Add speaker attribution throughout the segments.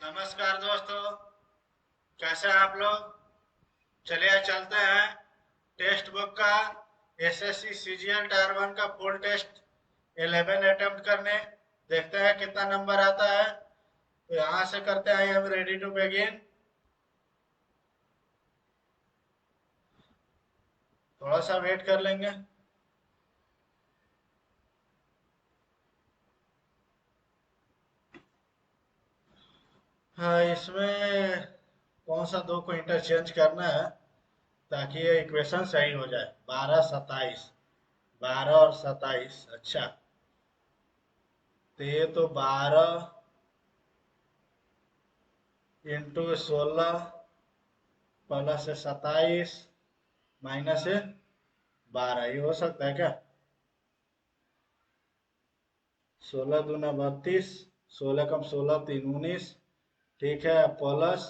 Speaker 1: नमस्कार दोस्तों, कैसे हैं आप लोग। चलिए चलते हैं टेस्ट बुक का एसएससी सीजीएल टायर 1 का फुल टेस्ट 11 अटेम्प्ट करने। देखते हैं कितना नंबर आता है। तो यहाँ से करते हैं, I am ready to begin. थोड़ा सा वेट कर लेंगे। हाँ, इसमें कौन सा दो को इंटरचेंज करना है ताकि ये इक्वेशन सही हो जाए। 12 27, 12 और 27। अच्छा, तो ये तो 12 × 16 प्लस 27 माइनस 12, ये हो सकता है क्या। 16 दूना 32, 16 कम 16 3 19। ठीक है, प्लस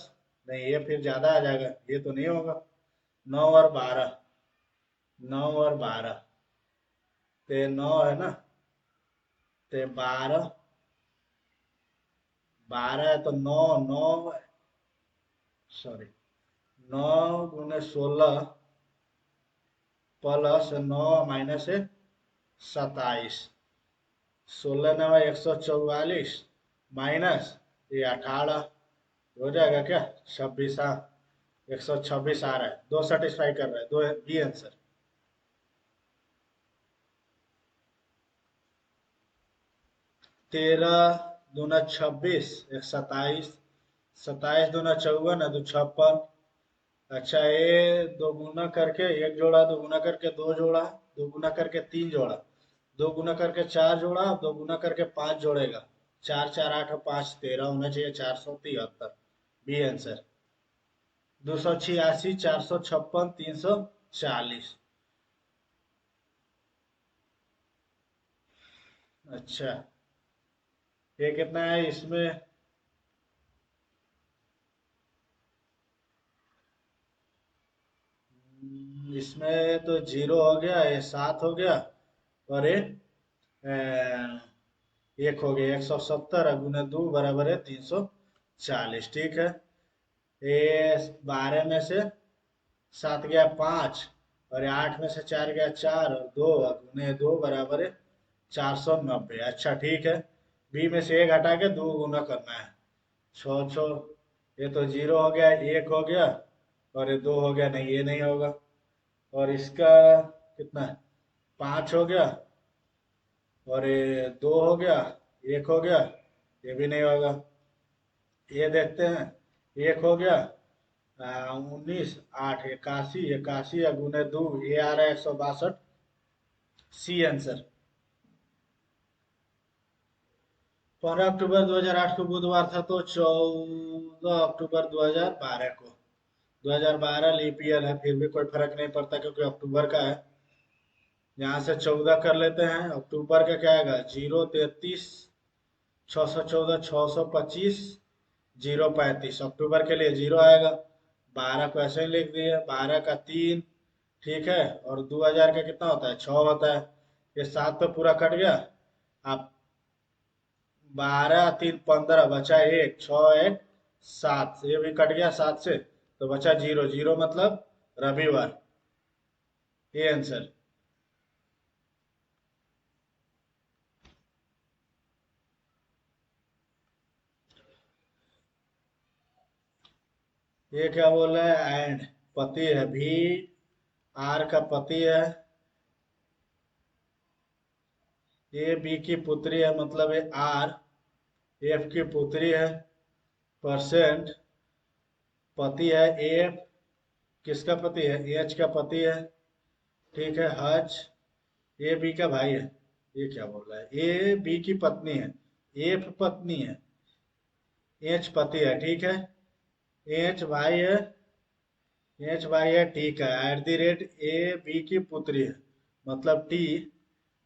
Speaker 1: नहीं, ये फिर ज्यादा आ जाएगा, ये तो नहीं होगा। 9 और 12, 9 और 12, तो 9 है ना, तो 12, 12 है तो 9, 9 सॉरी 9 × 16 प्लस 9 - 27। 16 × 9 = 144 माइनस ये 18 हो जाएगा क्या। 26, हाँ 126 आ रहा है, दो सेटिस्फाई कर रहा है, दो बी आंसर। 13 दूना 26, एक 27, 27 दूना 54 है, 2 56। अच्छा, ये दो गुना करके एक जोड़ा, दो गुना करके दो जोड़ा, दो गुना करके तीन जोड़ा, दो गुना करके चार जोड़ा, दो गुना करके पांच जोड़ेगा। 4 4 8 और 5 13 होना चाहिए, 473। B answer. 286, 456, 340। अच्छा, ये कितना है इसमें। इसमें तो 0 हो गया, ये 7 हो गया, और ये एक हो गया। 170 गुना 2 बराबर है 340। ठीक है, ये 12 में से 7 गया 5, और ये 8 में से 4 गया 4, और 2 गुने 2 बराबर है 490। अच्छा ठीक है, बी में से एक हटा के दो गुना करना है। छो छो, ये तो 0 हो गया, एक हो गया, और ये 2 हो गया, नहीं ये नहीं होगा। और इसका कितना है, 5 हो गया, और ये 2 हो गया, एक हो गया, ये भी नहीं होगा। ये देखते हैं, एक हो गया, 19 8 81, 81 या गुने 2, ये आ रहा है 162। C answer. 15 अक्टूबर 2008 को बुधवार था, तो 14 अक्टूबर 2012 को। 2012 लीप ईयर है, फिर भी कोई फर्क नहीं पड़ता क्योंकि अक्टूबर का है। यहाँ से 14 कर लेते हैं। अक्टूबर का क्या आएगा, 0 33 614 625 0 35। अक्टूबर के लिए 0 आएगा। 12 को ऐसे ही लिख दिए, 12 का 3। ठीक है, और 2000 का कितना होता है, 6 होता है। ये 7 पे पूरा कट गया। आप 12 3 15 बचा एक, 6 1 7, ये भी कट गया 7 से, तो बचा 0 0, मतलब रविवार। ये आंसर। ये क्या बोल रहा है, एंड पति है, भी आर का पति है, ए बी की पुत्री है, मतलब ये आर एफ की पुत्री है। परसेंट पति है, एफ किसका पति है, एच का पति है। ठीक है, हज ए बी का भाई है। ये क्या बोल रहा है, ए बी की पत्नी है, एफ पत्नी है, एच पति है। ठीक है, एच भाई है, एच भाई है, ठीक है। At the rate A B की पुत्री है, मतलब टी,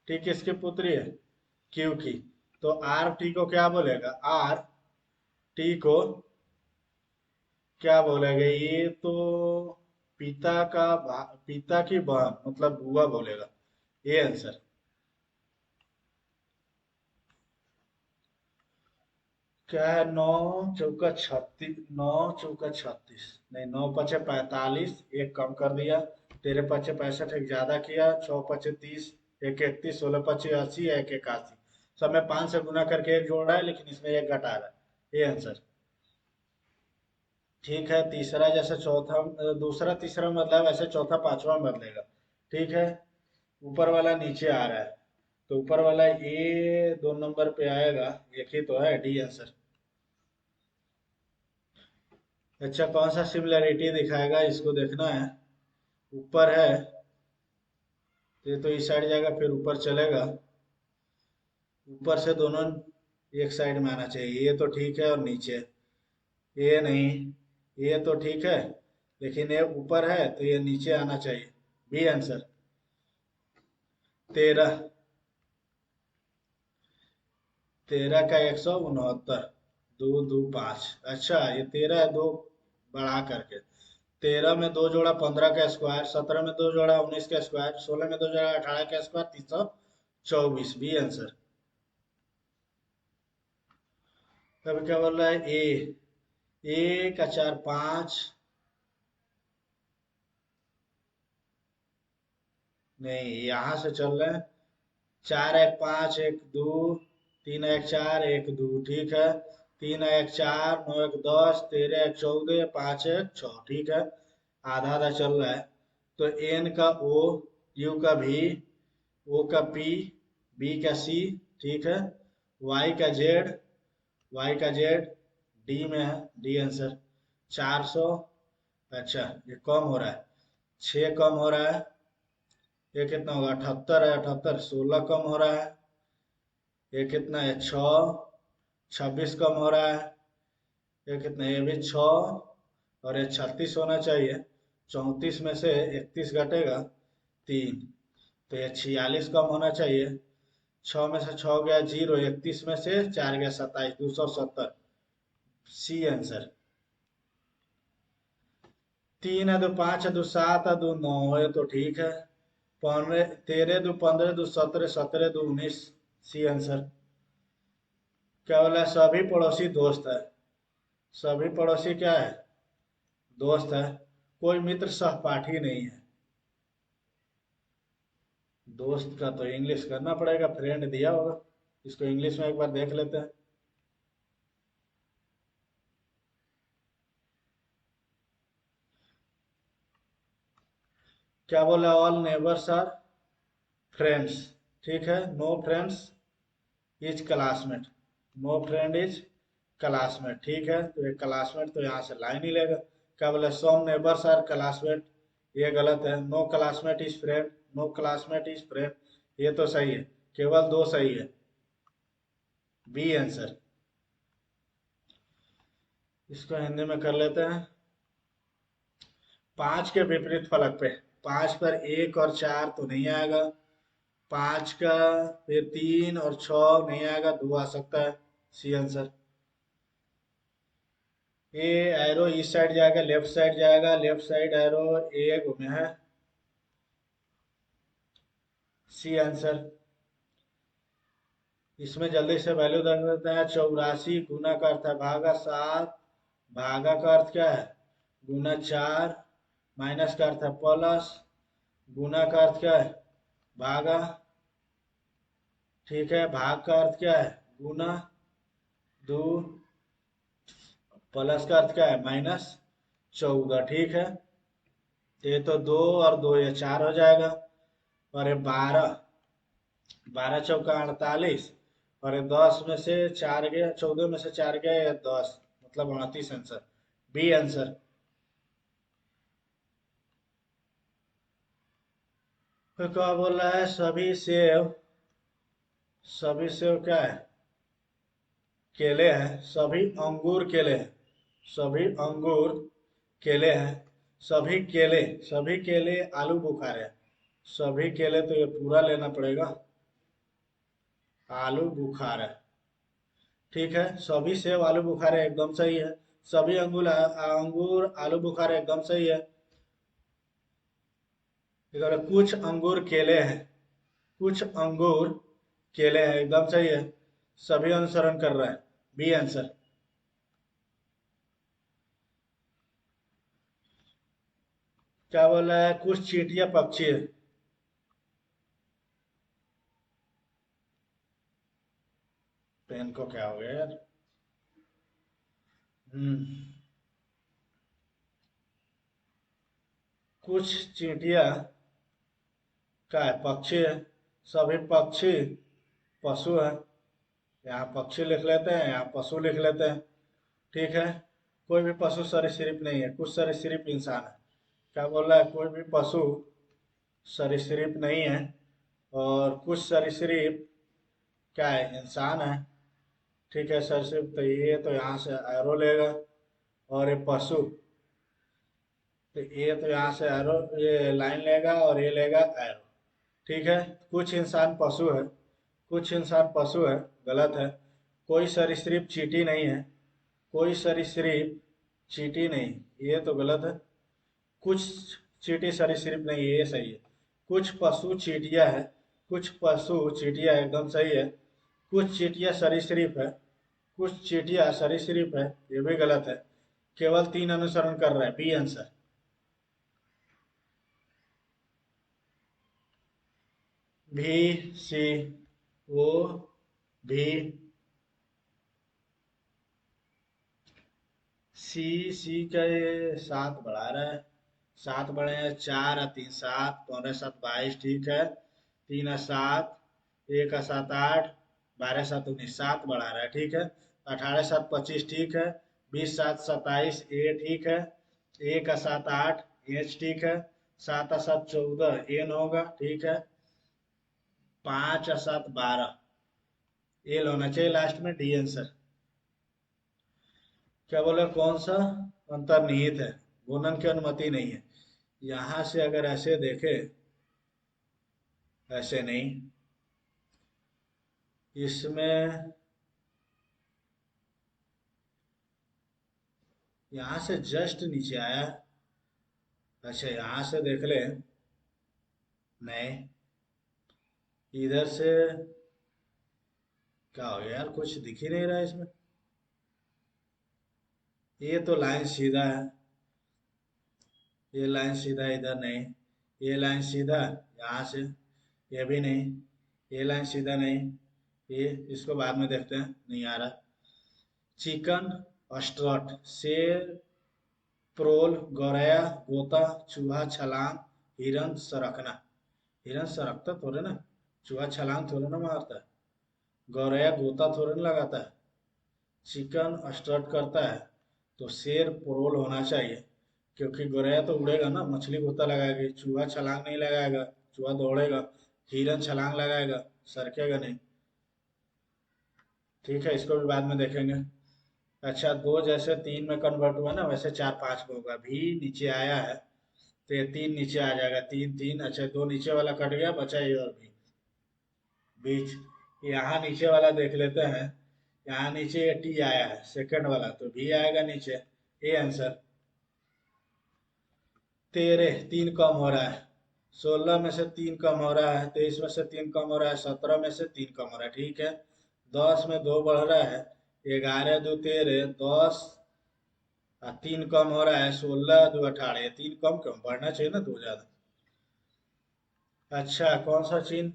Speaker 1: टी किसकी पुत्री है, क्यू की। तो आर टी को क्या बोलेगा, आर टी को क्या बोलेगा, ये तो पिता की बहन, मतलब बुआ बोलेगा। ये आंसर। क्या है, 9 × 4 = 36, 9 × 4 = 36, नहीं, 9 × 5 = 45, एक कम कर दिया। 13 × 5 = 65, एक ज्यादा किया। 6 × 5 = 30, एक 31, 16 × 5 = 80, एक 81। सब में 5 से गुना करके एक जोड़ रहा है, लेकिन इसमें एक घटा रहा है। ये आंसर। ठीक है, तीसरा जैसे चौथा, दूसरा तीसरा मतलब ऐसे चौथा पांचवा बदलेगा। ठीक है, ऊपर वाला नीचे आ रहा है, तो ऊपर वाला ए 2 नंबर पे आएगा। एक ही तो है, डी आंसर। अच्छा, कौन सा सिमिलरिटी दिखाएगा, इसको देखना है। ऊपर है, ये तो इस साइड जाएगा, फिर ऊपर चलेगा। ऊपर से दोनों एक साइड में आना चाहिए, ये तो ठीक है, और नीचे ये नहीं। ये तो ठीक है, लेकिन ये ऊपर है तो ये नीचे आना चाहिए। B answer. 13, 13 का 169, 2 2 5। अच्छा, ये 13 है, दो बढ़ा करके। 13 में 2 जोड़ा 15 का स्क्वायर, 17 में 2 जोड़ा 19 का स्क्वायर, 16 में 2 जोड़ा 18 का स्क्वायर, 324, बी आंसर। तब क्या बोल रहा है, A का 4 5, नहीं, यहाँ से चल रहे हैं। 4 1 5 1 2, 3 1 4 1 2, ठीक है। 3 1 4, 9 1 10, 13 1 14, 5 1 6, ठीक है। आधा आधा चल रहा है। तो एन का ओ, यू का भी, ओ का पी, बी का सी, ठीक है। वाई का जेड, वाई का जेड, डी में है, डी आंसर। 400। अच्छा, ये कम हो रहा है, 6 कम हो रहा है। ये कितना होगा, 78 है, 78, 16 कम हो रहा है। ये कितना है, 6, 26 कम हो रहा है। ये कितना है, ये भी 6, और ये 36 होना चाहिए। 34 में से 31 घटेगा, 3, तो ये 46 कम होना चाहिए। 6 में से 6 गया 0, 31 में से 4 गया 27, 270, सी आंसर। 3 है 2 5 है 2 7 है 2 9, ये तो ठीक है। 15, 13 2 15 2 17 2 19, सी आंसर। क्या बोला, सभी पड़ोसी दोस्त है। सभी पड़ोसी क्या है, दोस्त है। कोई मित्र सहपाठी नहीं है। दोस्त का तो इंग्लिश करना पड़ेगा, फ्रेंड दिया होगा। इसको इंग्लिश में एक बार देख लेते हैं। क्या बोला, ऑल नेबर्स आर फ्रेंड्स, ठीक है। No friends is classmate, no friend is classmate, ठीक है। तो ये क्लासमेट तो यहाँ से लाइन ही लेगा। क्या बोला, सम नेबर्स आर क्लासमेट, ये गलत है। No classmate is friend, no classmate is friend, ये तो सही है। केवल दो सही है, बी आंसर। इसको हिंदी में कर लेते हैं। 5 के विपरीत फलक पे, 5 पर 1 और 4 तो नहीं आएगा। 5 का फिर 3 और 6 नहीं आएगा, 2 आ सकता है, सी आंसर। ये एरो इस साइड जाएगा, लेफ्ट साइड जाएगा, लेफ्ट साइड एरो ए घूमे है, सी आंसर। इसमें जल्दी से वैल्यू रख देते हैं। 84 गुना का अर्थ है भागा 7, भागा का अर्थ क्या है, गुना 4, माइनस का अर्थ है प्लस, गुना का अर्थ क्या है, भागा, ठीक है। भाग का अर्थ क्या है, गुना, दो, प्लस का अर्थ क्या है, -14, ठीक है। ये तो 2 और 2 ये 4 हो जाएगा। और ये 12, 12 चौका 48, और ये 10 में से 4 गया, 14 में से 4 गया, ये 10, मतलब 29 आंसर, बी आंसर। फिर क्या बोल रहा है, सभी सेव क्या है, केले हैं। सभी अंगूर केले हैं, सभी अंगूर केले हैं। सभी केले आलू बुखारे हैं। सभी केले तो ये पूरा लेना पड़ेगा, आलू बुखारा, ठीक है। सभी सेब आलू बुखारे एकदम सही है। सभी अंगूर आलू बुखारे एकदम सही है। इधर कुछ अंगूर केले हैं, कुछ अंगूर केले हैं एकदम सही है। सभी अनुसरण कर रहे हैं, बी आंसर। क्या बोला है, कुछ चींटियां पक्षी है। पेन को क्या हो गया यार। हम्म। कुछ चींटियां क्या है, पक्षी है। सभी पक्षी पशु है। यहाँ पक्षी लिख लेते हैं, यहाँ पशु लिख लेते हैं। ठीक है। कोई भी पशु सरीसृप नहीं है, कुछ सरीसृप इंसान है। क्या बोल रहा है, कोई भी पशु सरीसृप नहीं है। और कुछ सरीसृप क्या है, इंसान है। ठीक है, सरीसृप तो ये तो यहाँ से एरो लेगा। और ये पशु तो ये तो यहाँ से एरो, ये लाइन लेगा और ये लेगा एरो। ठीक है। कुछ इंसान पशु है, कुछ इंसान पशु है, गलत है। कोई सरीसृप चींटी नहीं है, कोई सरीसृप चींटी नहीं, ये तो गलत है। कुछ चींटी सरीसृप नहीं है, ये सही है। कुछ पशु चींटियां है, कुछ पशु चींटियां एकदम सही है। कुछ चींटियां सरीसृप है, कुछ चींटियां सरीसृप है, ये भी गलत है। केवल तीन अनुसरण कर रहा है, बी आंसर। भी, सी, ओ, भी, सी का ये सात बढ़ा रहा है। सात बढ़े हैं, चार और तीन सात, पौने सात 22, ठीक है। तीन और सात, एक और सात 8, 12 सात 19, सात बढ़ा रहा है, ठीक है। 18 सात 25, ठीक है। 20 सात 27, ए ठीक है। एक और सात 8, एच ठीक है। सात और सात 14, एन होगा, ठीक है। 5 और सात 12, एल होना चाहिए लास्ट में, डी आंसर। क्या बोले, कौन सा अंतर्निहित है, गुणन की अनुमति नहीं है। यहां से अगर ऐसे देखे, ऐसे नहीं, इसमें यहां से जस्ट नीचे आया। अच्छा, यहां से देख ले। नहीं, इधर से क्या हो गया यार, कुछ दिख ही नहीं रहा है इसमें। ये तो लाइन सीधा है, ये लाइन सीधा इधर नहीं। ये लाइन सीधा यहाँ से, ये भी नहीं। ये लाइन सीधा नहीं। ये इसको बाद में देखते हैं, नहीं आ रहा। चिकन, ऑस्ट्रट, शेर, प्रोल, गौरैया, गोता, चूहा, छलांग, हिरन, सरकना। हिरन सरकता थोड़े ना, चूहा छलांग थोड़े ना मारता है, गौरैया गोता थोड़े ना लगाता है। चिकन स्ट्रट करता है तो शेर प्रोल होना चाहिए, क्योंकि गौरैया तो उड़ेगा ना, मछली गोता लगाएगी। चूहा छलांग नहीं लगाएगा, चूहा दौड़ेगा। हिरन छलांग लगाएगा, सरकेगा नहीं। ठीक है, इसको भी बाद में देखेंगे। अच्छा, दो जैसे तीन में कन्वर्ट हुआ ना, वैसे चार पांच में होगा। भी नीचे आया है तो ये तीन नीचे आ जाएगा, तीन तीन। अच्छा, दो नीचे वाला कट गया, बचा ये और भी बीच। यहाँ नीचे वाला देख लेते हैं। यहाँ नीचे ये टी आया है सेकंड वाला, तो भी आएगा नीचे, ए आंसर। तेरह, तीन कम हो रहा है। 16 में से तीन कम हो रहा है, 23 में से तीन कम हो रहा है, 17 में से तीन कम हो रहा है, ठीक है। 10 में दो बढ़ रहा है, 11 दो 13, 10 और तीन कम हो रहा है, 16 दो 18। तीन कम क्यों, बढ़ना चाहिए ना दो ज्यादा। अच्छा, कौन सा चिन्ह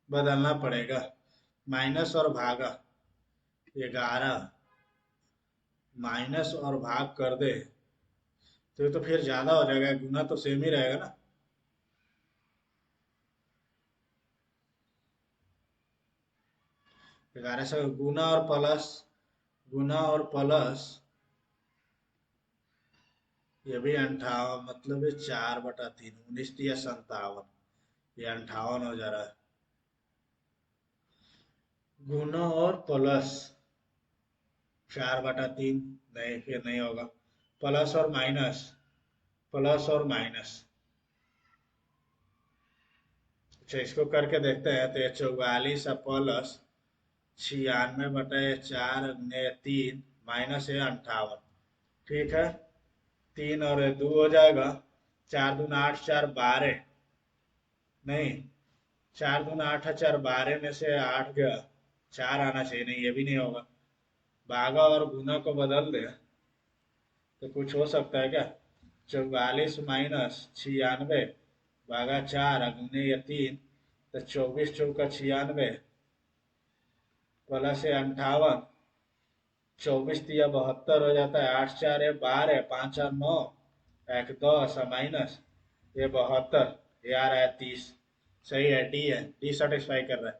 Speaker 1: बदलना पड़ेगा, माइनस और भागा। 11 माइनस और भाग कर दे तो ये तो फिर ज्यादा हो जाएगा, गुना तो सेम ही रहेगा ना। 11 से गुना और प्लस, गुना और प्लस, ये भी 58, मतलब ये 4/3, 19 या 57, ये 58 हो जा रहा है। गुना और प्लस 4/3, नहीं फिर नहीं होगा। प्लस और माइनस, प्लस और माइनस। अच्छा, इसको करके देखते हैं। तो ये 44 और प्लस 96/4 ने 3, माइनस है 58, ठीक है। तीन और दो हो जाएगा, 4 दूना 8, 4 12, नहीं, 4 दूना 8 है, 4 12 में से 8 गया, 4 आना चाहिए, नहीं ये भी नहीं होगा। भागा और गुना को बदल दे तो कुछ हो सकता है क्या। 44 माइनस 96 भागा 4 गुने या 3, तो 24 चौका 96 प्लस 58, 24 तिया 72 हो जाता है, 8 4 है 12, 5 और 9, 1 10 माइनस ये 72, ये आ रहा है 30। सही है, डी है, डी सेटिस्फाई कर रहा है।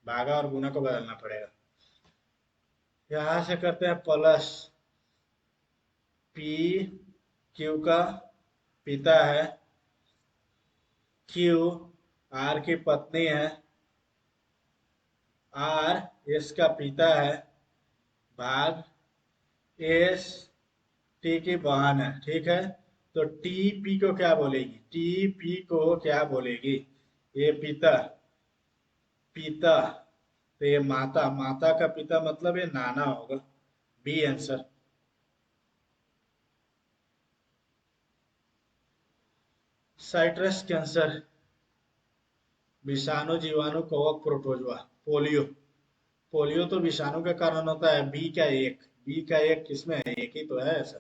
Speaker 1: भागा और गुना को बदलना पड़ेगा। यहां से करते हैं प्लस, पी क्यू का पिता है, क्यू आर की पत्नी है, आर एस का पिता है, भाग एस टी की बहन है। ठीक है, तो टी पी को क्या बोलेगी, टी पी को क्या बोलेगी, ये पिता, पिता, तो ये माता, माता का पिता मतलब ये नाना होगा, बी आंसर। साइट्रस कैंसर, विषाणु जीवाणु कवक प्रोटोजोआ, पोलियो, पोलियो तो विषाणु के कारण होता है, बी का एक, बी का एक किसमें है, एक ही तो है ऐसा।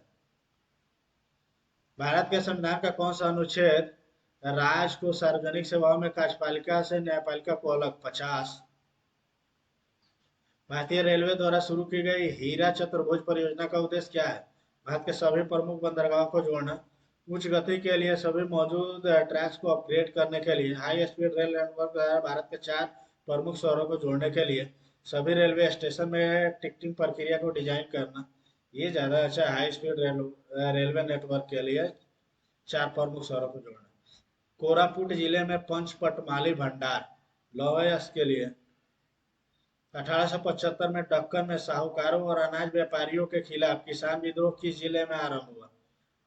Speaker 1: भारत के संविधान का कौन सा अनुच्छेद राज्य को सार्वजनिक सेवाओं में कार्यपालिका से न्यायपालिका को अलग, 50। भारतीय रेलवे द्वारा शुरू की गई हीरा चतुर्भुज परियोजना का उद्देश्य क्या है, भारत के सभी प्रमुख बंदरगाहों को जोड़ना, उच्च गति के लिए सभी मौजूद ट्रैक्स को अपग्रेड करने के लिए, हाई स्पीड रेल नेटवर्क द्वारा भारत के 4 प्रमुख शहरों को जोड़ने के लिए, सभी रेलवे स्टेशन में टिकटिंग प्रक्रिया को डिजाइन करना। ये ज्यादा अच्छा है, हाई स्पीड रेलवे नेटवर्क के लिए 4 प्रमुख शहरों को जोड़ना। कोरापुट जिले में पंचपटमाली भंडार लौह अयस्क के लिए 1875 में दक्कन में साहूकारों और अनाज व्यापारियों के खिलाफ किसान विद्रोह किस जिले में आरंभ हुआ,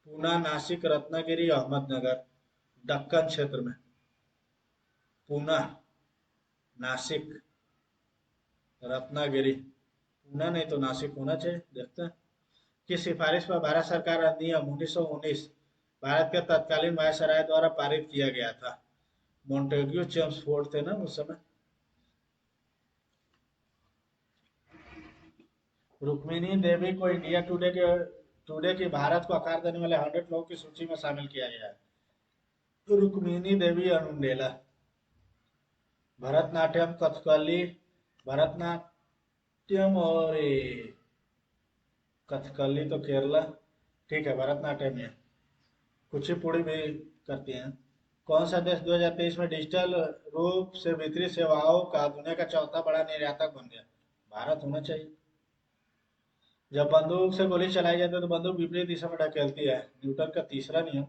Speaker 1: पूना, नासिक, रत्नागिरी, अहमदनगर। दक्कन क्षेत्र में, पूना, नासिक, रत्नागिरी, पूना नहीं तो नासिक होना चाहिए, देखते हैं। की सिफारिश पर भारत सरकार अधिनियम 1919 भारत के तत्कालीन वायसराय द्वारा पारित किया गया था, मोन्टेग्यू चेम्सफोर्ड थे ना उस समय। रुक्मिणी देवी को इंडिया टुडे की भारत को आकार देने वाले 100 लोगों की सूची में शामिल किया गया है। रुक्मिणी देवी अनुंडेला, भरतनाट्यम, कथकली, भरतनाट्यम और कथकली तो केरला, ठीक है, भरतनाट्यम है, कुचिपुड़ी भी करती हैं। कौन सा देश 2023 में डिजिटल रूप से वितरित सेवाओं का दुनिया का चौथा बड़ा निर्यातक बन गया, भारत होना चाहिए। जब बंदूक से गोली चलाई जाती है तो बंदूक विपरीत दिशा में ढकेलती है, न्यूटन का तीसरा नियम।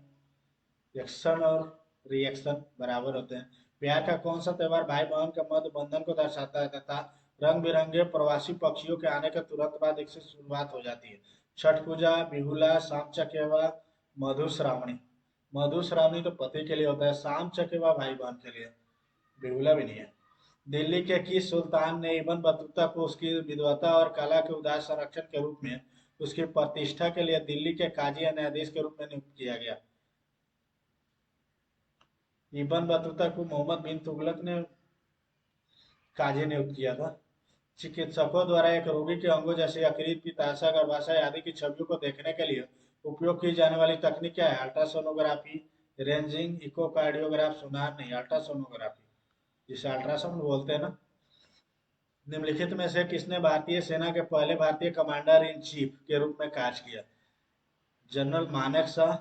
Speaker 1: एक्शन और रिएक्शन बराबर होते हैं। प्यार का कौन सा त्योहार भाई बहन के मध्य बंधन को दर्शाता है तथा रंग बिरंगे प्रवासी पक्षियों के आने के तुरंत बाद इससे शुरुआत हो जाती है, छठ पूजा, बिहुला, शाम चकेवा, मधुश्रावणी। मधुश्रावणी तो पति के लिए होता है, शाम चकेवा भाई बहन के लिए, बिहुला भी नहीं है। दिल्ली के किस सुल्तान ने इब्न बतूता को उसकी विद्वता और कला के उदार संरक्षण के रूप में उसकी प्रतिष्ठा के लिए दिल्ली के काजी या न्यायाधीश के रूप में नियुक्त किया गया? इब्न बतूता को मोहम्मद बिन तुगलक ने काजी नियुक्त किया था। चिकित्सकों द्वारा एक रोगी के अंगों जैसे यकृत, पित्ताशय, गर्भाशय आदि की छवियों को देखने के लिए उपयोग की जाने वाली तकनीक क्या है, अल्ट्रासोनोग्राफी, रेंजिंग, इकोकार्डियोग्राफ, सोनार नहीं, अल्ट्रासोनोग्राफी, जिसे अल्ट्रासाउंड बोलते हैं ना। निम्नलिखित में से किसने भारतीय सेना के पहले भारतीय कमांडर इन चीफ के रूप में कार्य किया, general Manekshaw,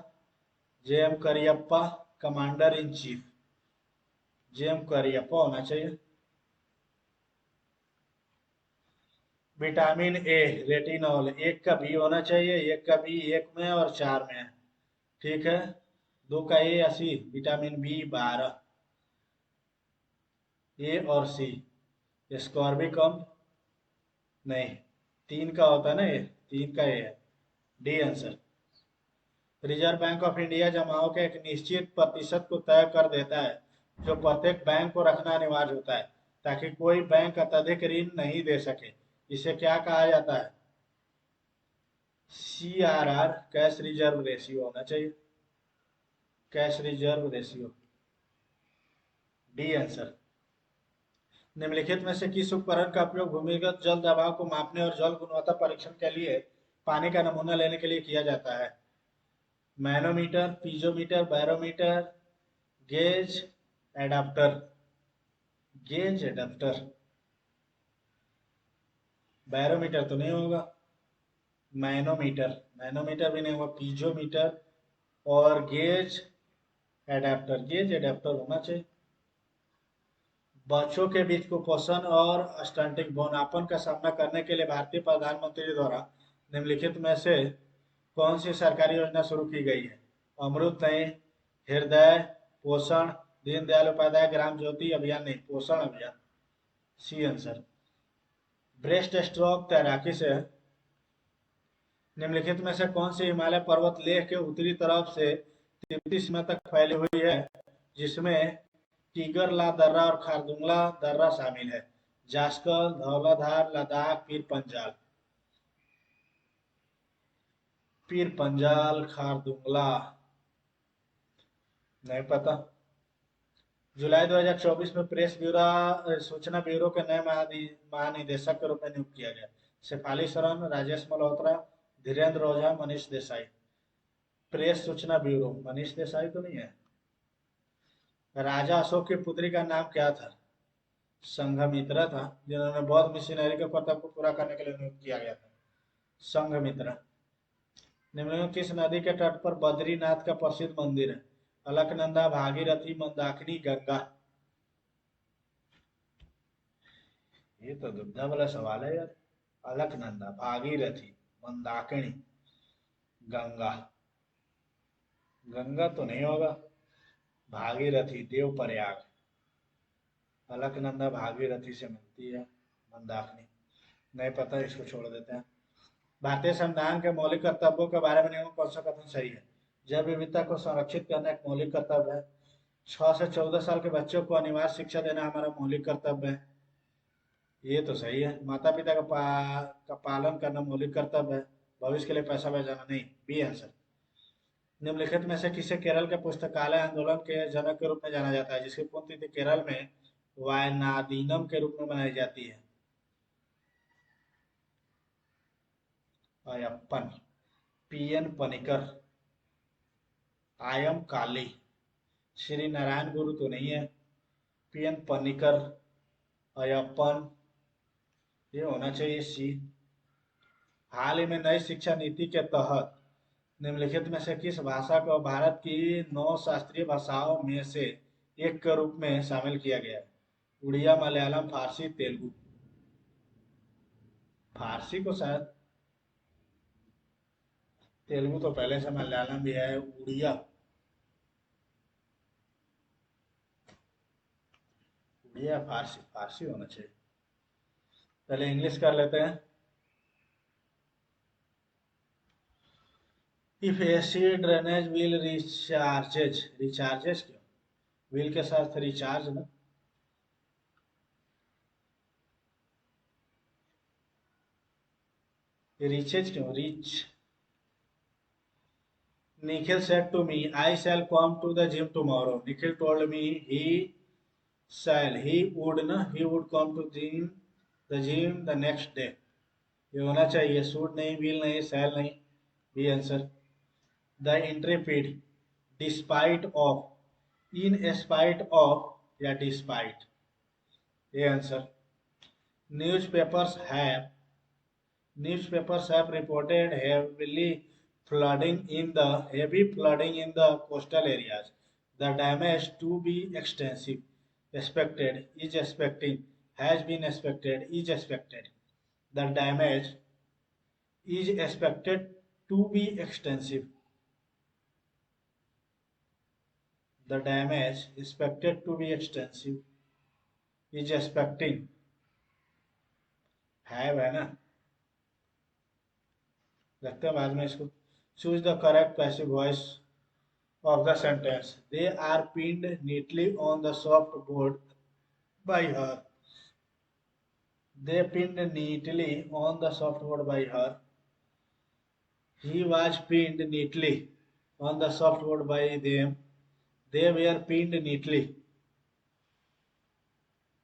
Speaker 1: J M Cariappa, commander in chief, J M Cariappa होना चाहिए। विटामिन ए, रेटिनॉल, एक का बी होना चाहिए, एक का बी एक में और 4 में है, ठीक है। 2 का ए या सी, विटामिन बी 12, ए और सी। स्कॉर्बिकम नहीं, 3 का होता है ना, ये 3 का ए है, D answer. Reserve bank of India जमाओं के एक निश्चित प्रतिशत को तय कर देता है जो प्रत्येक बैंक को रखना अनिवार्य होता है ताकि कोई बैंक अत्यधिक ऋण नहीं दे सके, इसे क्या कहा जाता है, CRR, कैश रिजर्व रेशियो होना चाहिए, cash reserve ratio, D answer. निम्नलिखित में से किस उपकरण का उपयोग भूमिगत जल दबाव को मापने और जल गुणवत्ता परीक्षण के लिए पानी का नमूना लेने के लिए किया जाता है, manometer, piezometer, barometer, gauge, adapter. Gauge adapter, barometer तो नहीं होगा। मैनोमीटर, मैनोमीटर भी नहीं होगा। पीजोमीटर और गेज एडाप्टर, गेज एडाप्टर होना चाहिए। बच्चों के बीच कुपोषण और स्टंटिंग भ्रूणापन का सामना करने के लिए भारतीय प्रधानमंत्री द्वारा निम्नलिखित में से कौन सी सरकारी योजना शुरू की गई है? अमृत नहीं, हृदय, पोषण, दीनदयाल उपाध्याय ग्राम ज्योति अभियान नहीं, पोषण अभियान। C answer. ब्रेस्ट स्ट्रोक तैराकी से निम्नलिखित में से कौन सी हिमालय पर्वत लेह के उत्तरी तरफ से तिब्बती सीमा तक फैली हुई है, जिसमें टीगर ला दर्रा और खारदुंगला दर्रा शामिल है? जास्कर, धौलाधार, लद्दाख, पीर पंजाल। पीर पंजाल, खारदुंगला नहीं पता। जुलाई 2024 में प्रेस ब्यूरो सूचना ब्यूरो के नए महानिदेशक के रूप में नियुक्त किया गया। शेफाली सोरेन, राजेश मल्होत्रा, धीरेन्द्र ओझा, मनीष देसाई। प्रेस सूचना ब्यूरो, मनीष देसाई तो नहीं है। राजा अशोक की पुत्री का नाम क्या था? संघमित्रा था, जिन्होंने बौद्ध मिशनरी के कर्तव्य को पूरा करने के लिए नियुक्त किया गया था। संघमित्रा। निम्नलिखित किस नदी के तट पर बद्रीनाथ का प्रसिद्ध मंदिर है? अलकनंदा, भागीरथी, मंदाकिनी, गंगा। ये तो दुविधा वाला सवाल है यार। अलकनंदा, भागीरथी, मंदाकिनी, गंगा। गंगा तो नहीं होगा। भागीरथी, देवप्रयाग। अलकनंदा भागीरथी से मिलती है, मंदाकिनी नहीं पता, इसको छोड़ देते हैं। भारतीय संविधान के मौलिक कर्तव्यों के बारे में निम्न कौन सा कथन सही है? जैव विविधता को संरक्षित करना एक मौलिक कर्तव्य है। 6 से 14 साल के बच्चों को अनिवार्य शिक्षा देना हमारा मौलिक कर्तव्य है। ये तो सही है। माता पिता का पालन करना मौलिक कर्तव्य है। भविष्य के लिए पैसा बचाना नहीं, बी आंसर। निम्नलिखित में से किसे केरल के पुस्तकालय आंदोलन के जनक के रूप में जाना जाता है, जिसकी पुण्यतिथि केरल में वायनादीनम के रूप में मनाई जाती है? अयप्पन, पीएन पनिकर, आयम काली। श्री नारायण गुरु तो नहीं है। पीएन पनिकर, अयप्पन, ये होना चाहिए सी। हाल ही में नई शिक्षा नीति के तहत निम्नलिखित में से किस भाषा को भारत की 9 शास्त्रीय भाषाओं में से एक के रूप में शामिल किया गया है? उड़िया, मलयालम, फारसी, तेलुगु। फारसी को शायद, तेलुगु तो पहले से, मलयालम भी है, उड़िया। उड़िया, फारसी, फारसी होना चाहिए। पहले इंग्लिश कर लेते हैं। इफ एसी ड्रेनेज व्हील रिचार्जेज क्यों? व्हील के साथ रिचार्ज ना। रिचेज क्यों? Rich. Nikhil said to me, I shall come to the gym tomorrow. Nikhil told me he would come to the gym the next day. ये होना चाहिए, suit नहीं, wheel नहीं, सैल नहीं, B answer. The intrepid, despite of, in spite of या despite, ये answer. Newspapers have Newspapers have reported heavy flooding in the coastal areas. The damage to be extensive. Expected, is expecting, has been expected, is expected. The damage is expected to be extensive. The damage expected to be extensive is expecting. Have है ना, लगता है बाद में इसको। Choose the correct passive voice of the sentence. They are pinned neatly on the soft board by her. They pinned neatly on the soft board by her. He was pinned neatly on the soft board by them. They were pinned neatly.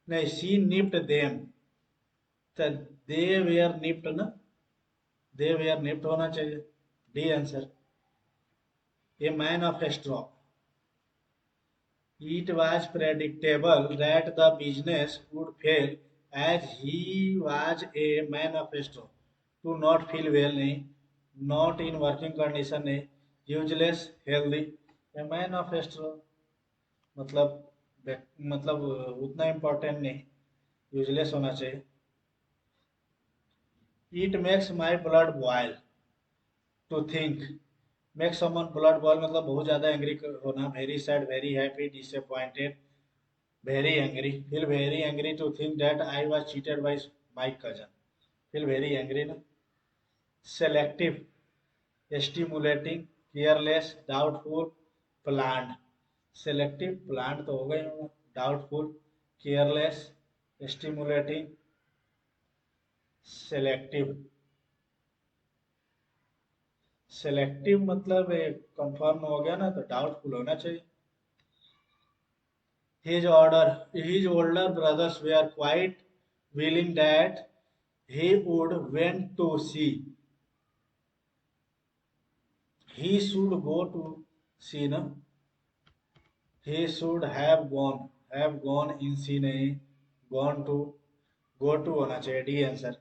Speaker 1: नहीं, she nipped them. तो they were nipped ना, they were nipped होना चाहिए, D answer. A man of straw. It was predictable that the business would fail as he was a man of straw. To not feel well नहीं, not in working condition नहीं, useless, healthy. A man of straw मतलब मतलब उतना important नहीं, useless होना चाहिए. It makes my blood boil to think. Make someone blood boil मतलब बहुत ज़्यादा एंग्री होना. Very sad, very happy, disappointed, very angry. Feel very angry to think that I was cheated by my cousin. Feel very angry ना. Selective, stimulating, careless, doubtful, planned. Selective, planned तो हो गए. Doubtful, careless, stimulating, selective. Selective मतलब confirm हो गया ना, तो doubtful होना चाहिए. His older brothers were quite willing that he would went to sea. He should go to sea ना. He should have gone in sea नहीं, gone to, go to होना चाहिए. D answer.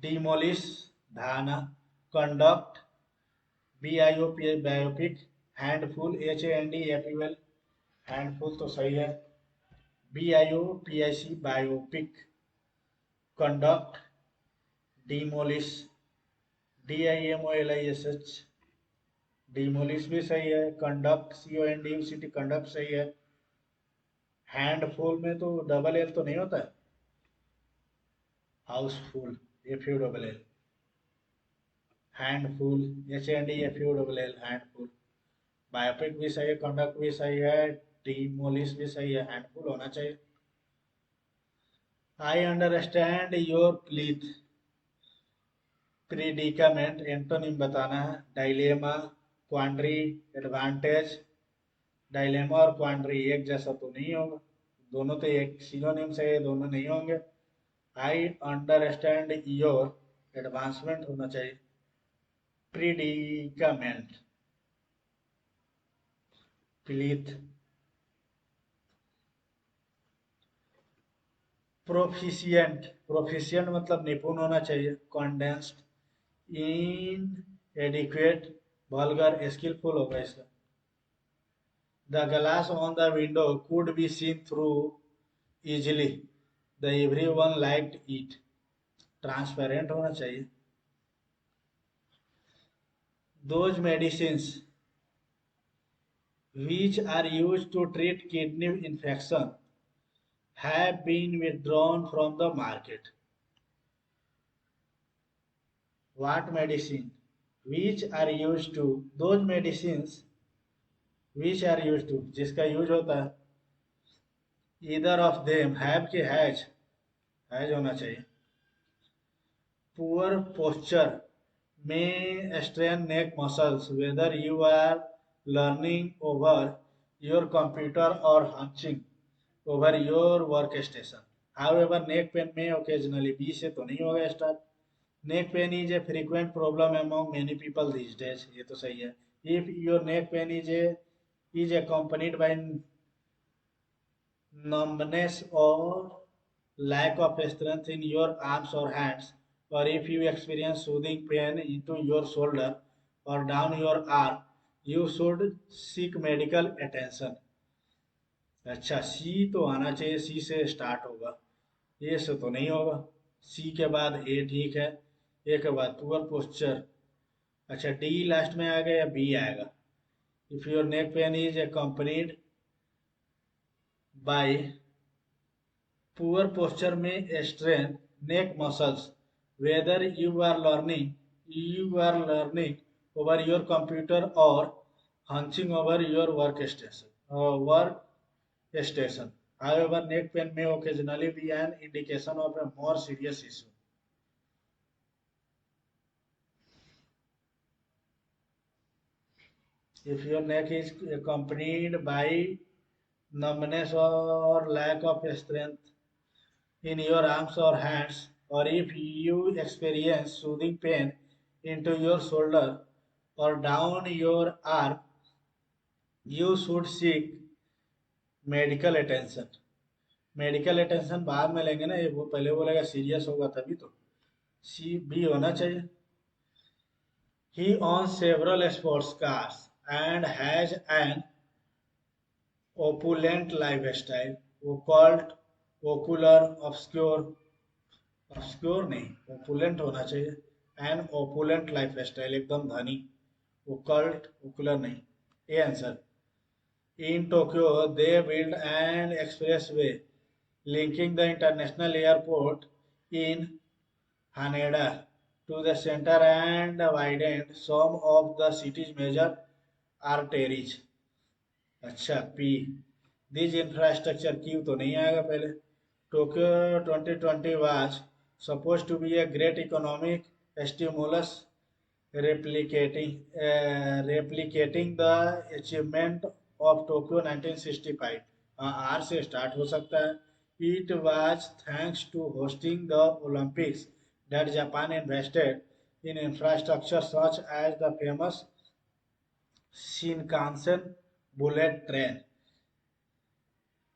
Speaker 1: Demolish धाना. Conduct BIOP biopic. Handful HANDFUL handful तो सही है. BIOPIC biopic. Conduct. Demolish. DIMOLISH demolish भी सही है. कंडक्ट CONDUCT कंडक्ट सही है. हैंडफुल में तो डबल एल तो नहीं होता है. Housefull FULL. Handful HANDFULL handful. Biopic भी सही है, कंडक्ट भी सही है, डिमोलिश भी सही है, हैंडफुल होना चाहिए. I understand your plight. Predicament antonym बताना है. Dilemma, क्वांड्री, advantage. डायलेमा और क्वांड्री एक जैसा तो नहीं होगा, दोनों तो एक सिनोनिम से, दोनों नहीं होंगे. आई अंडरस्टैंड योर, एडवांसमेंट होना चाहिए. प्रीडिकामेंट. प्लीथ. प्रोफिशिएंट. प्रोफिशिएंट मतलब निपुण होना चाहिए. कंडेंस्ड. इन एडिक्वेट, वल्गर, स्किलफुल होगा इसका. The glass on the window could be seen through easily. The everyone liked it. Transparent होना चाहिए. Those medicines which are used to treat kidney infection have been withdrawn from the market. What medicine which are used to, those medicines which are used to, जिसका use होता है. either of them have के has होना चाहिए. poor posture may strain neck muscles whether you are learning over your computer or hunching over your workstation. however neck pain may occasionally, B से तो नहीं होगा start. neck pain is a frequent problem among many people these days. ये तो सही है. if your neck pain is accompanied by numbness or lack of strength in your arms or hands, or if you experience soothing pain into your shoulder or down your arm, you should seek medical attention. अच्छा, सी तो आना चाहिए, सी से start होगा, ए से तो नहीं होगा. सी के बाद ए ठीक है, ए के बाद पुअर पोस्चर. अच्छा, डी लास्ट में आएगा या बी आएगा. If your neck pain is accompanied by poor posture में strain neck muscles whether you are leaning over your computer और hunching over your work station. However, neck pain may occasionally be an indication of a more serious issue. If your neck is accompanied by numbness or lack of strength in your arms or hands, or if you experience soothing pain into your shoulder और down your arm you should seek medical attention. Medical attention बाद में लेंगे ना, ये वो पहले बोलेगा serious होगा तभी तो। सी बी होना चाहिए। ही owns several sports cars and has an opulent lifestyle. Occult, ocular, obscure, obscure नहीं, opulent होना चाहिए। An opulent lifestyle, एकदम धनी। Occult, ocular नहीं। ये answer. In Tokyo, they built an expressway linking the international airport in Haneda to the center and widened some of the city's major arteries। अच्छा P. This infrastructure Q तो नहीं आएगा पहले। Tokyo 2020 was suppose to be a great economic stimulus replicating the achievement of Tokyo 1965। R से start हो सकता है। It was thanks to hosting the Olympics that Japan invested in infrastructure such as the famous Shinkansen bullet train।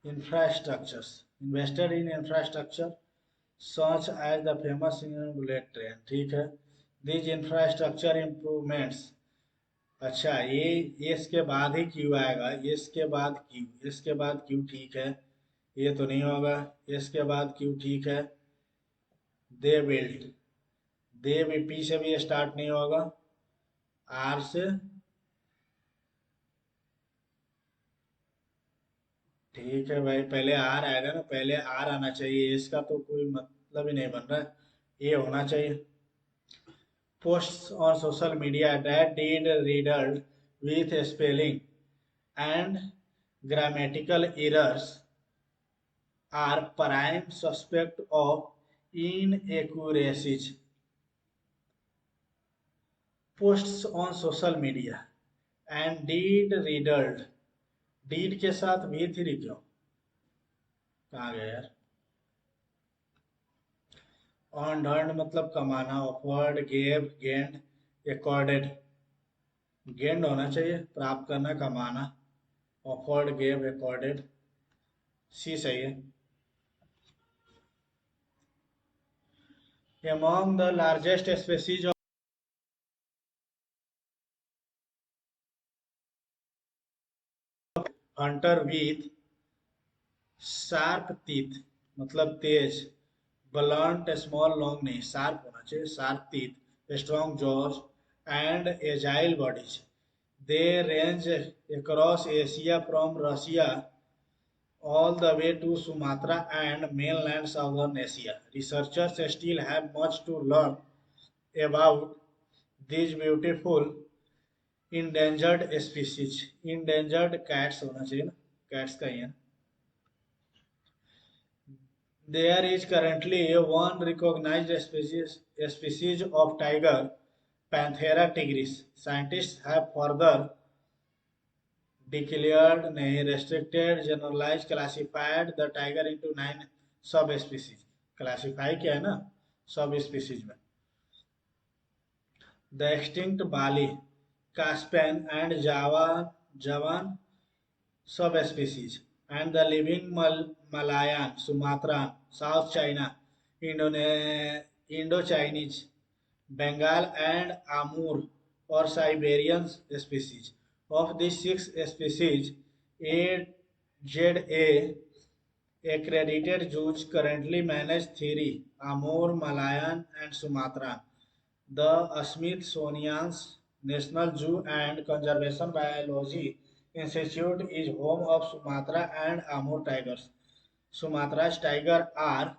Speaker 1: Infrastructures invested in infrastructure such as the famous bullet train। ठीक है। These infrastructure improvements। अच्छा ये इसके बाद ही Q आएगा, इसके बाद Q, इसके बाद क्यू। ठीक है, ये तो नहीं होगा। इसके बाद क्यू ठीक है। दे बिल्ट, दे भी पी से भी स्टार्ट नहीं होगा। आर से ठीक है भाई, पहले आर आएगा ना, पहले आर आना चाहिए। इसका तो कोई मतलब ही नहीं बन रहा है, ये होना चाहिए। Posts on social media that did riddled with spelling and grammatical errors are prime suspect of inaccuracies। Posts on social media and did riddled, did के साथ भी थ्री क्यों, कहाँ गया यार। ऑन अर्न मतलब कमाना। Offered, gave, gained, accorded. Gained होना चाहिए, प्राप्त करना, कमाना। ऑफर्ड, गेव, एकॉर्डेड, सी सही है। Among the largest species of hunter with sharp teeth मतलब तेज, blunt small long नहीं, sharp होना चाहिए, sharp teeth, strong jaws and agile bodies। They range across Asia from Russia all the way to Sumatra and mainland Southern Asia। Researchers still have much to learn about these beautiful endangered species. Endangered cats होना चाहिए ना, cats का ही है। There is currently one recognised species of tiger, Panthera tigris. Scientist have further declared नहीं, restricted, generalise, classified the tiger into 9 sub species. Classify किया है ना सब स्पीसीज में। The extinct Bali, Caspian and Javan subspecies and the living Malayan, Sumatran, South China, Indo-Chinese, Bengal and Amur or Siberian species। Of these 6 species, 8ZA accredited zoos currently manage 3: Amur, Malayan and Sumatran। The Smithsonian National Zoo and Conservation Biology Institute is home of Sumatra and Amur tigers। Sumatra's tigers are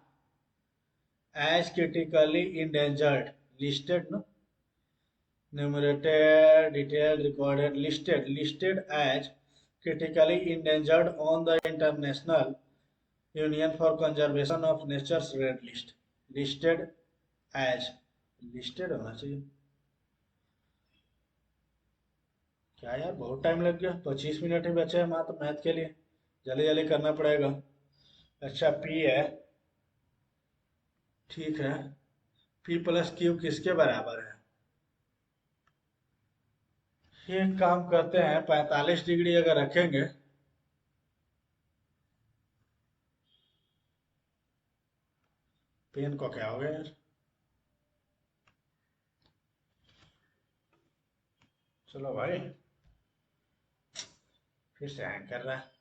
Speaker 1: as critically endangered, listed, no? Numerated, detailed, recorded, listed as critically endangered on the International Union for Conservation of Nature's Red List। Listed as, listed होना चाहिए। क्या यार, बहुत time लग गया, 25 minute ही बचे हैं मात्र मैथ के लिए, जल्दी जल्दी करना पड़ेगा। अच्छा पी है, ठीक है। पी प्लस क्यू किसके बराबर है। एक काम करते हैं, 45 डिग्री अगर रखेंगे, पेन को क्या हो गया यार, चलो भाई, फिर से हैंग कर रहा है।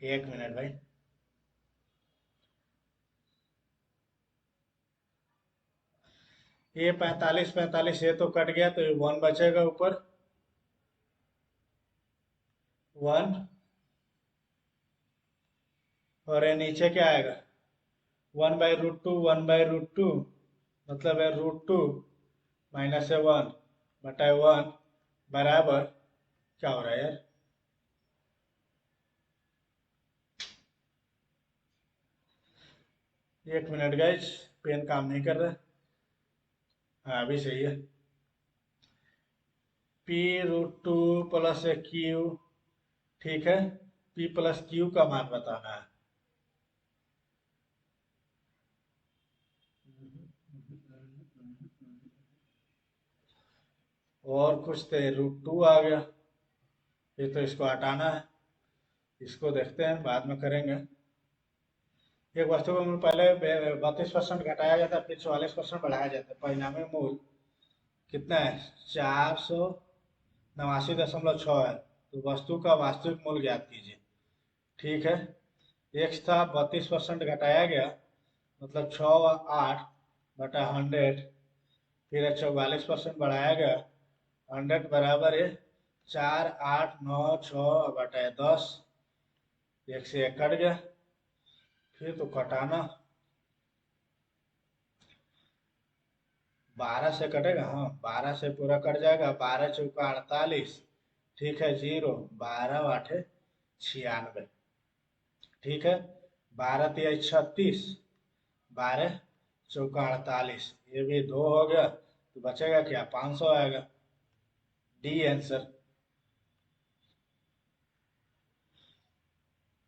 Speaker 1: 1 मिनट भाई। ये 45 45 ये तो कट गया, तो ये 1 बचेगा ऊपर, 1, और ये नीचे क्या आएगा, 1/√2, 1/√2, मतलब है √2 माइनस है 1 बटा 1 बराबर, क्या हो रहा है यार, 1 मिनट गाइस, पेन काम नहीं कर रहा। हाँ अभी सही है। p√2 प्लस क्यू, ठीक है, p प्लस क्यू का मान बताना है। और कुछ तो √2 आ गया, ये तो इसको हटाना है, इसको देखते हैं बाद में करेंगे। एक वस्तु का मूल्य पहले 32% घटाया जाता है, फिर 44% बढ़ाया जाता है, परिणामी मूल्य कितना है, 489.6 है। तो वस्तु का वास्तविक मूल्य ज्ञात कीजिए। ठीक है, एक्स था 32% घटाया गया, मतलब 6/8/100, फिर 44% बढ़ाया गया, 100 बराबर है 4896/10, एक से एक कट गया, फिर तो कटाना, 12 से कटेगा, हाँ 12 से पूरा कट जाएगा, 12×4 = 48, ठीक है, 0, 12×8 = 96, ठीक है, 12×3 = 36, 12×4 = 48, ये भी 2 हो गया, तो बचेगा क्या, 500 आएगा, डी आंसर।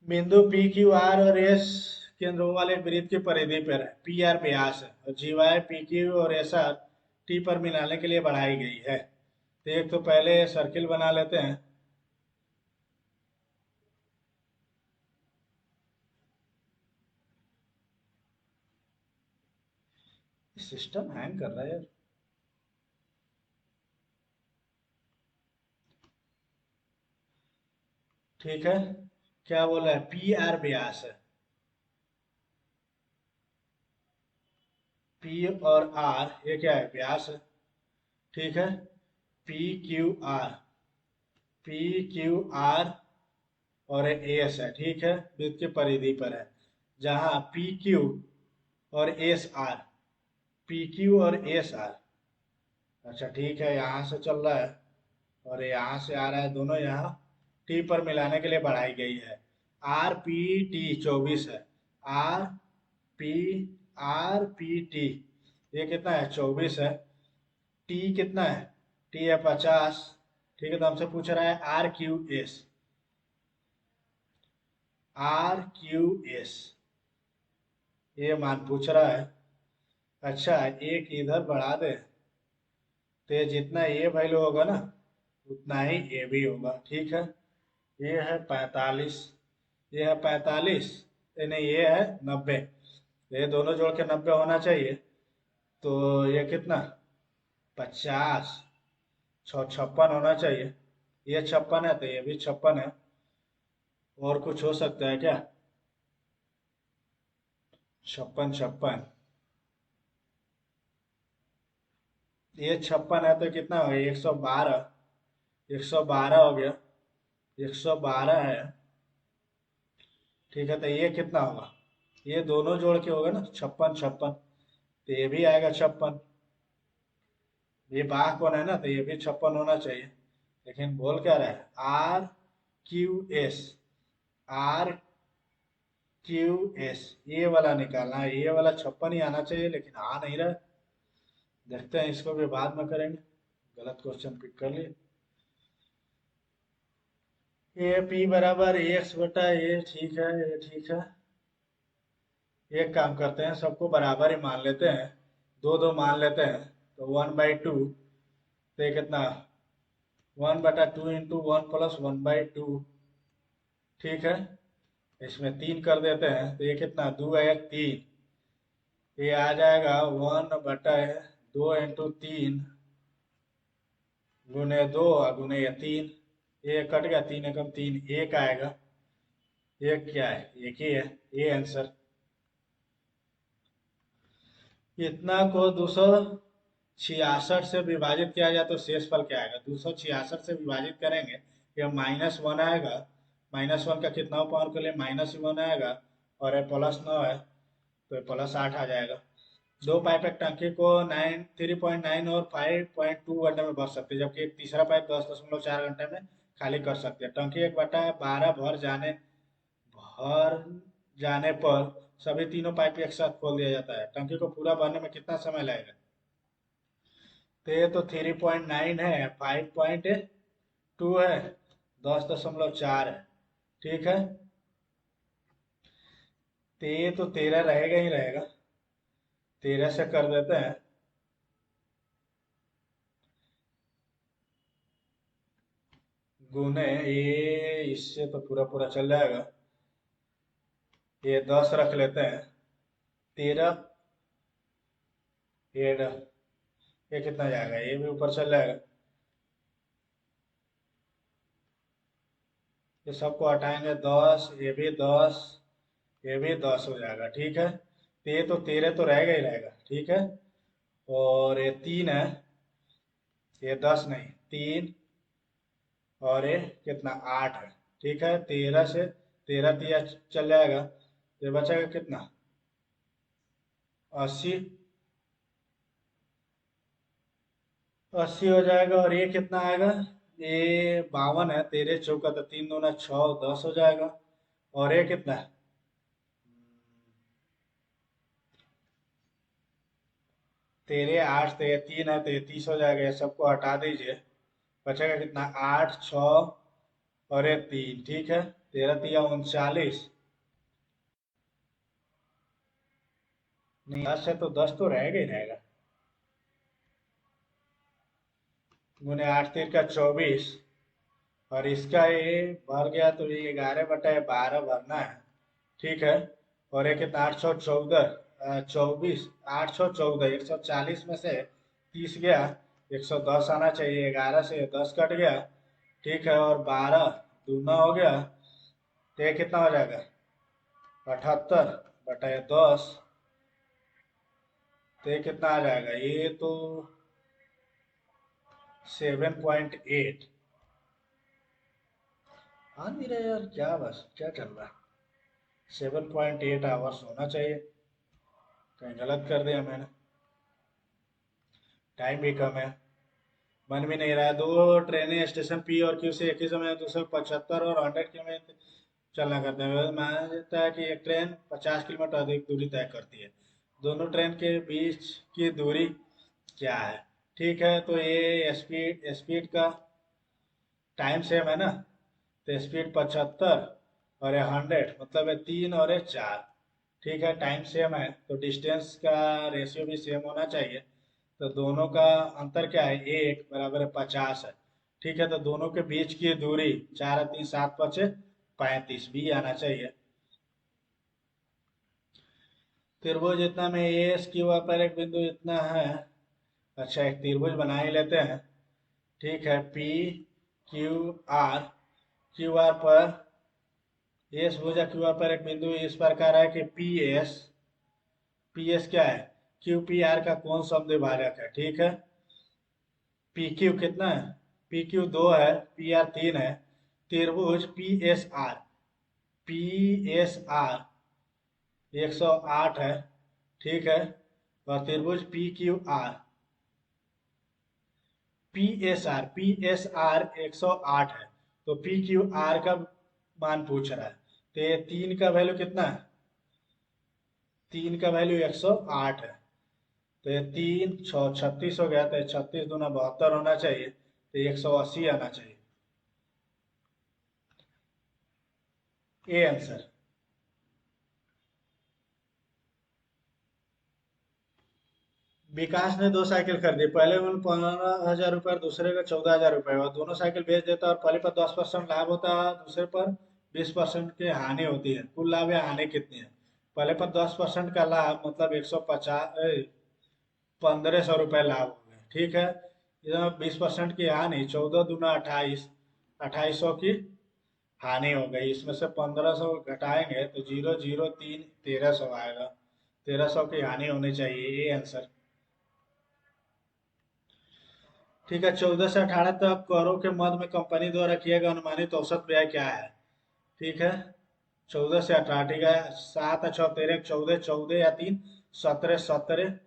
Speaker 1: बिंदु पी क्यू आर और एस केंद्रों वाले वृत्त की परिधि पर है, पी आर व्यास है, और जीवाएं पी क्यू और एस आर टी पर मिलाने के लिए बढ़ाई गई है। तो एक तो पहले सर्किल बना लेते हैं। सिस्टम हैंग कर रहा है यार। ठीक है, क्या बोला है, पी आर व्यास है, पी और आर ये क्या है, व्यास है, ठीक है, P Q R, P Q R और एस है, ठीक है, वृत्त की परिधि पर है, जहां पी क्यू और एस आर, पी क्यू और एस आर, अच्छा ठीक है, यहाँ से चल रहा है और यहाँ से आ रहा है, दोनों यहाँ टी पर मिलाने के लिए बढ़ाई गई है। आर पी टी 24 है, R P R P T, ये कितना है, 24 है, टी कितना है, टी है 50, ठीक है, तो हमसे पूछ रहा है R Q S, R Q S, ये मान पूछ रहा है। अच्छा, एक इधर बढ़ा दे, तो ये जितना ये वैल्यू होगा ना, उतना ही ये भी होगा, ठीक है, ये है 45, ये है 45, नहीं ये है 90, ये दोनों जोड़ के 90 होना चाहिए, तो ये कितना, 50, 56 होना चाहिए, ये 56 है तो ये भी 56 है, और कुछ हो सकता है क्या, 56 56, ये 56 है तो कितना हो गया, 112, 112 हो गया, 112 है, ठीक है, तो ये कितना होगा, ये दोनों जोड़ के होगा ना 56 56, तो ये भी आएगा 56, ये बाह कौन है ना, तो ये भी 56 होना चाहिए, लेकिन बोल क्या रहा है, R Q S, R Q S, ये वाला निकालना है, ये वाला 56 ही आना चाहिए, लेकिन आ नहीं रहा है। देखते हैं, इसको भी बाद में करेंगे, गलत क्वेश्चन पिक कर लिए। ये पी बराबर एक्स बटा ये, ठीक है, ये ठीक है, एक काम करते हैं, सबको बराबर ही मान लेते हैं, दो दो मान लेते हैं तो 1/2, तो ये कितना 1/2 इंटू 1+1/2, ठीक है। इसमें 3 कर देते हैं तो ये कितना 2 1 3, ये आ जाएगा 1/2 इंटू 3 गुने 2 और गुने ये 3, ये कट गया, 3 एकम 3, एक आएगा। ये क्या है, एक ही है, ये आंसर। इतना को 266 से विभाजित किया जाए तो शेषफल क्या आएगा, 266 से विभाजित करेंगे, ये -1 आएगा, -1 का कितना पावर के लिए -1 आएगा, और ये +9 है तो ये +8 आ जाएगा। दो पाइप एक टंकी को 3.9 और 5.2 घंटे में भर सकते हैं, जबकि एक तीसरा पाइप 10.4 घंटे में खाली कर सकते हैं। टंकी 1/12 भर जाने पर सभी तीनों पाइप एक साथ खोल दिया जाता है। टंकी को पूरा भरने में कितना समय लगेगा? तो ये तो 3.9 है, 5.2 है, 10.4 है, ठीक है। तो ये तो 13 रहेगा ही रहेगा, 13 से कर देते हैं, गुने ये, इससे तो पूरा पूरा चल जाएगा, ये 10 रख लेते हैं, 13 ये कितना जाएगा, ये भी ऊपर चल जाएगा, ये सबको हटाएंगे 10, ये भी 10, ये भी 10 हो जाएगा, ठीक है। तो ये तो 13 तो रहेगा ही रहेगा, ठीक है। और ये 3 है, ये 10 नहीं, 3, और ये कितना 8 है, ठीक है। 13 से 13 तिया चल जाएगा, तो ये बचेगा कितना 80, 80 हो जाएगा। और ये कितना आएगा, ये 52 है, 13 चौका तो 3 दूना 6, 10 हो जाएगा। और ये कितना है, 13 8, तो ये 3 है, तो ये 30 हो जाएगा, ये सबको हटा दीजिए, बचेगा कितना 8 6, और ये 3, ठीक है। 13 तिया 39, नहीं 10 है तो 10 तो रहेगा ही रहेगा, गुने 8 3 का 24, और इसका ये भर गया तो ये 11/12 भरना है, ठीक है। और एक कितना 814, 24, 814, 140 में से 30 गया, 110 आना चाहिए, 11 से 10 कट गया, ठीक है। और 12 दूना हो गया, तो ये कितना हो जाएगा 78/10, तो ये कितना आ जाएगा, ये तो 7.8। हाँ नहीं रहे यार, क्या बस क्या चल रहा है, 7.8 आवर्स होना चाहिए, कहीं गलत कर दिया मैंने, टाइम भी कम है, मन भी नहीं रहा है। दो ट्रेनें स्टेशन पी और क्यू से एक ही समय 275 और 100 में चलना करते हैं, माना जाता है कि एक ट्रेन 50 किलोमीटर अधिक दूरी तय करती है, दोनों ट्रेन के बीच की दूरी क्या है, ठीक है। तो ये स्पीड स्पीड का टाइम सेम है ना, तो स्पीड 75 और ये 100, मतलब ये 3 और ये 4, ठीक है। टाइम सेम है तो डिस्टेंस का रेशियो भी सेम होना चाहिए, तो दोनों का अंतर क्या है, 1 = 50 है, ठीक है। तो दोनों के बीच की दूरी 4 3 7 5 35 भी आना चाहिए। त्रिभुज इतना में एस क्यू आर पर एक बिंदु इतना है, अच्छा एक त्रिभुज बना ही लेते हैं, ठीक है। P Q R, Q R पर एस भुजा क्यू आर पर एक बिंदु इस प्रकार है कि पी एस क्या है, क्यू पी आर का कौन समद्विभाजक है, ठीक है। पी क्यू कितना है, पी क्यू 2 है, पी आर 3 है, त्रिभुज पी एस आर 108 है, ठीक है। और त्रिभुज पी एस आर 108 है, तो पी क्यू आर का मान पूछ रहा है, तो ये 3 का वैल्यू कितना है, 3 का वैल्यू 108 है, तो ये 3 6 36 हो गया, तो 36 दूना 72 होना चाहिए, तो 180 आना चाहिए, ये आंसर। विकास ने 2 साइकिल खरीदी, पहले उन्हें 15,000 रुपये और दूसरे का 14,000 रुपये, और दोनों साइकिल बेच देता और पहले पर 10% लाभ होता है, दूसरे पर 20% की हानि होती है। कुल लाभ या हानि कितनी है? पहले पर 10% का लाभ मतलब 150, 1,500 रुपये लाभ हो गए, ठीक है। इधर 20% की हानि, 14 दूना 28, 2,800 की हानि हो गई। इसमें से 1,500 घटाएंगे तो 003 1,300 आएगा। 1,300 की हानि होनी चाहिए, ये आंसर। ठीक है, 14 से 18 तक करों के मध्य में कंपनी द्वारा किया गया अनुमानित औसत व्यय क्या है? ठीक है, 14 से 18, ठीक है। 7 और 6 13, 14, 14 या 3, 17 17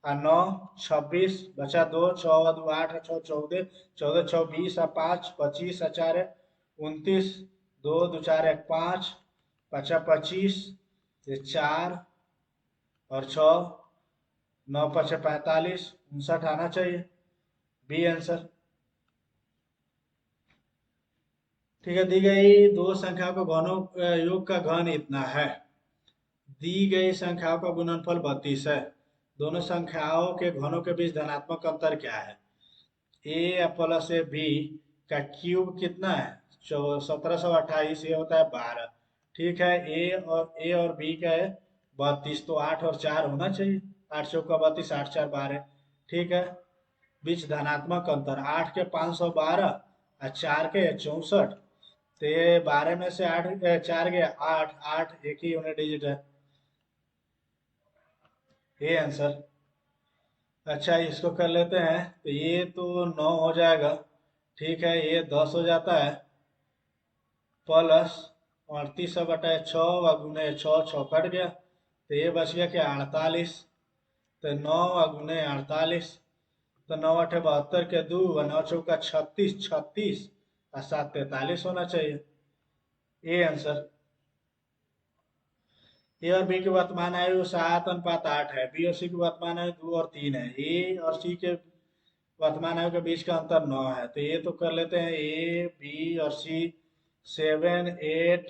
Speaker 1: और 9 26, बचा 2, 6 और 2 8 और 6 14, 14 6 20 और 5 25 और 4 29, 2 2 4 1 5, बचा 25, ये 4 और 6, 9 5 45, 59 आना चाहिए, बी आंसर। ठीक है, दी गई दो संख्याओं का घनों योग का घन इतना है। दी गई संख्याओं का गुणनफल 32 है। दोनों संख्याओं के घनों के बीच धनात्मक अंतर क्या है? ए प्लस ए बी का क्यूब कितना है? 1728, ये होता है 12। ठीक है, ए और बी का है 32, तो 8 और 4 होना चाहिए। 8 चौका 32, 8 4 12। ठीक है, बीच धनात्मक अंतर 8 के 512 और 4 के 64, तो ये 12 में से 8, 4 के 8, 8 एक ही यूनिट डिजिट है, ये आंसर। अच्छा, इसको कर लेते हैं, तो ये तो 9 हो जाएगा, ठीक है। ये 10 हो जाता है, प्लस 38/6 व गुने 6, 6 कट गया, तो ये बच गया क्या? 48। तो 9 व गुने 48, तो 9 8 72 के 2 व 9 चौका 36, 36 और 7 43 होना चाहिए, ये आंसर। ए और बी की वर्तमान आयु 7:8 है। बी और सी की वर्तमान आयु 2 और 3 है। ए और सी के वर्तमान आयु के बीच का अंतर 9 है, तो ये तो कर लेते हैं, ए बी और सी 7 8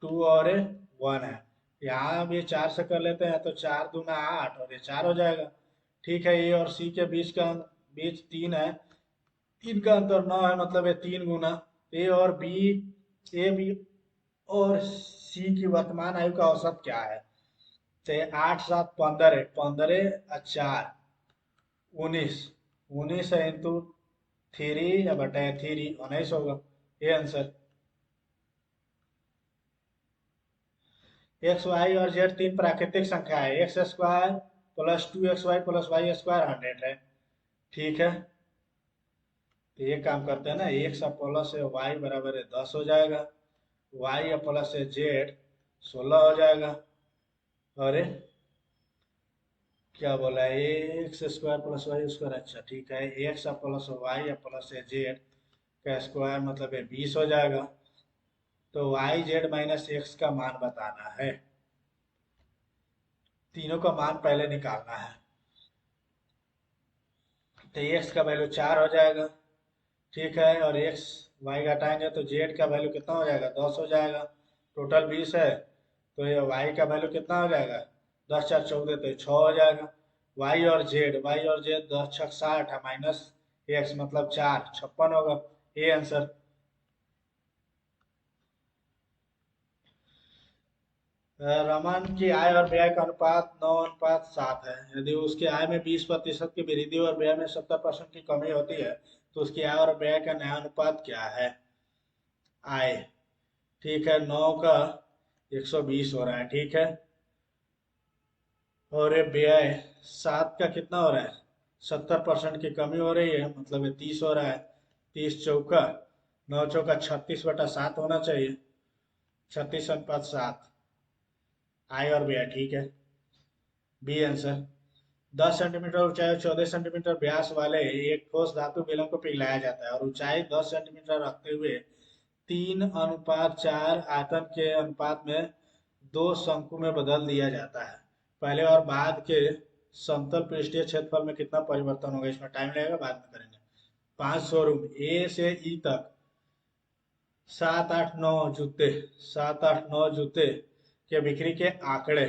Speaker 1: 2 और 1 है। यहाँ भी 4 से कर लेते हैं, तो 4 दूना 8 और ये 4 हो जाएगा। ठीक है, ए और सी के बीच 3 है, 3 का अंतर 9 है, मतलब ये 3 गुना। ए बी और सी की वर्तमान आयु का औसत क्या है? तो 8 7 15, 15 और 4 19, 19 है इंटू 3 या बटा 3, 19 होगा, ये आंसर। एक्स वाई और जेड तीन प्राकृतिक संख्या है। X square plus 2xy plus Y square 100 है, ठीक है। तो ये काम करते हैं ना, एक्स प्लस वाई बराबर है 10 हो जाएगा, वाई प्लस जेड 16 हो जाएगा, और क्या बोला है, X square plus Y square, अच्छा ठीक है। X plus Y plus Z का स्क्वायर मतलब ये 20 हो जाएगा। तो वाई जेड माइनस एक्स का मान बताना है, तीनों का मान पहले निकालना है। तो एक्स का वैल्यू 4 हो जाएगा, ठीक है। और एक्स वाई घटाएंगे तो जेड का वैल्यू कितना हो जाएगा? 10 हो जाएगा। टोटल 20 है, तो ये वाई का वैल्यू कितना हो जाएगा? 10 4 14, तो 6 हो जाएगा। वाई और जेड 10 6 60 है, माइनस एक्स मतलब 4 56 होगा, ये आंसर। रमन की आय और व्यय का अनुपात 9:7 है। यदि उसकी आय में 20% की वृद्धि और व्यय में 70% की कमी होती है, तो उसकी आय और व्यय का नया अनुपात क्या है? आय, ठीक है, 9 का 120 हो रहा है, ठीक है। और ये व्यय 7 का कितना हो रहा है? 70% की कमी हो रही है, मतलब ये 30 हो रहा है। 30 चौका 9 चौका 36/7 होना चाहिए, 36:7 आय और व्यय, ठीक है, बी आंसर। 10 सेंटीमीटर ऊंचाई और 14 सेंटीमीटर व्यास वाले एक ठोस धातु बेलन को पिघलाया जाता है और ऊंचाई 10 सेंटीमीटर रखते हुए 3:4 आयतन के अनुपात में दो शंकु में बदल दिया जाता है। पहले और बाद के समतल पृष्ठीय क्षेत्रफल में कितना परिवर्तन होगा? इसमें टाइम लगेगा, बाद में करेंगे। 5 शोरूम ए से ई तक 7 8 9 जूते के बिक्री के आंकड़े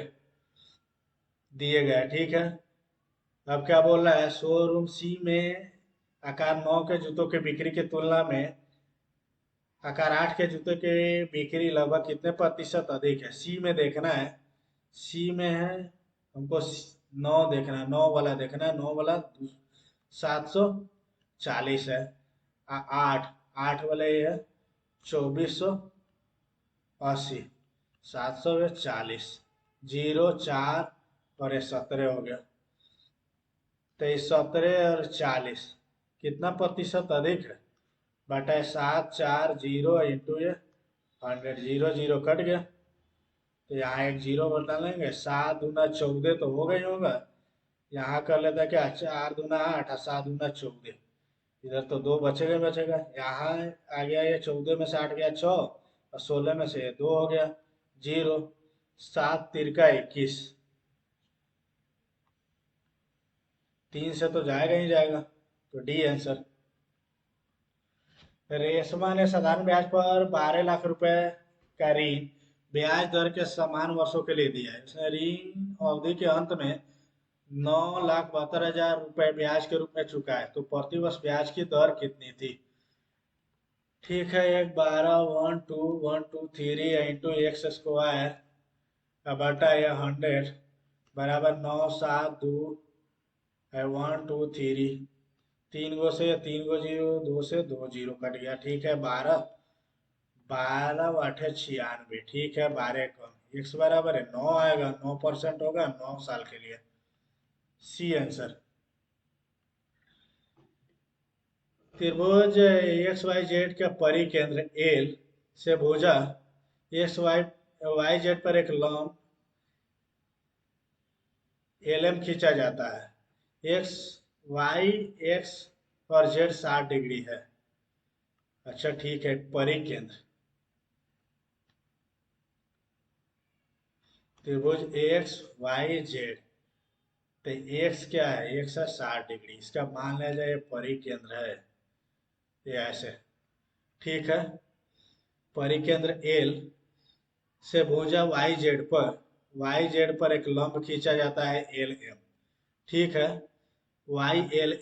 Speaker 1: दिए गए, ठीक है। अब क्या बोल रहा है, शोरूम सी में आकार 9 के जूतों की बिक्री की तुलना में आकार 8 के जूते की बिक्री लगभग कितने प्रतिशत अधिक है। सी में देखना है, सी में है हमको 9 देखना है, 9 वाला देखना है, 9 वाला 740 है। आठ, आठ वाला ये है 2480, 740, 0 4 और ये 17 हो गया। तो ये 17 और 40 कितना प्रतिशत अधिक है, बटा 740 इंटू ये 100, 0 0 कट गया। तो यहाँ एक जीरो बता लेंगे, 7 दूना 14 तो होगा ही होगा। यहाँ कर लेता है क्या, 4 दूना 8 और 7 दूना 14, इधर तो 2 बचेगा ही बचेगा। यहाँ आ गया ये 14 में से 8 गया 6 और 16 में से ये 2 हो गया 0। 7 तिरका 21, 3 से तो जाएगा ही जाएगा, तो डी आंसर। रेशमा ने साधारण ब्याज पर 12 लाख रुपए का ऋण ब्याज दर के समान वर्षों के लिए दिया है। उसने ऋण अवधि के अंत में 9,72,000 रुपए ब्याज के रूप में चुका है, तो प्रतिवर्ष ब्याज की दर कितनी थी। ठीक है, एक 12 1 2 1 2 3 इंटू एक्स स्क्वायर का बटा ये 100 बराबर 9 7 2 है 1 2 3, 3 गो से 3 गो जीरो, 2 से 2 जीरो कट गया। ठीक है, 12 12 8 96, ठीक है, 12 कम एक्स बराबर है 9 आएगा, 9% होगा 9 साल के लिए, सी आंसर। त्रिभुज एक्स वाई जेड का परिकेंद्र एल से भुजा एक्स वाई वाई जेड पर एक लंब एल एम खींचा जाता है। एक्स वाई एक्स और जेड 60 डिग्री है। अच्छा ठीक है, परिकेंद्र त्रिभुज एक्स वाई जेड, तो एक्स क्या है, एक्स है 60 डिग्री, इसका मान लिया जाए परिकेंद्र है ये ऐसे। ठीक है, परिकेंद्र एल से भुजा वाई जेड पर एक लंब खींचा जाता है एल एम। ठीक है, वाई एल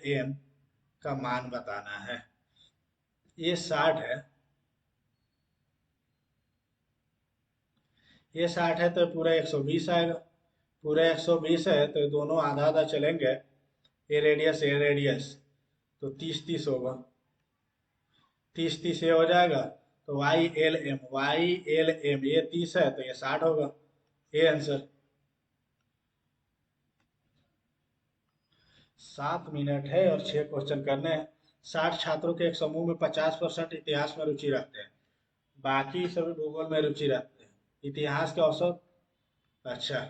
Speaker 1: एम का मान बताना है। ये 60 है, ये 60 है तो पूरा 120 आएगा। पूरा 120 है तो दोनों आधा आधा चलेंगे, ये रेडियस, तो 30 30 होगा, 30 30 ये हो जाएगा। तो वाई एल एम ये 30 है तो ये 60 होगा, ये आंसर। 7 मिनट है और 6 क्वेश्चन करने हैं। 60 छात्रों के एक समूह में 50% इतिहास में रुचि रखते हैं, बाकी सभी भूगोल में रुचि रखते हैं। इतिहास का औसत, अच्छा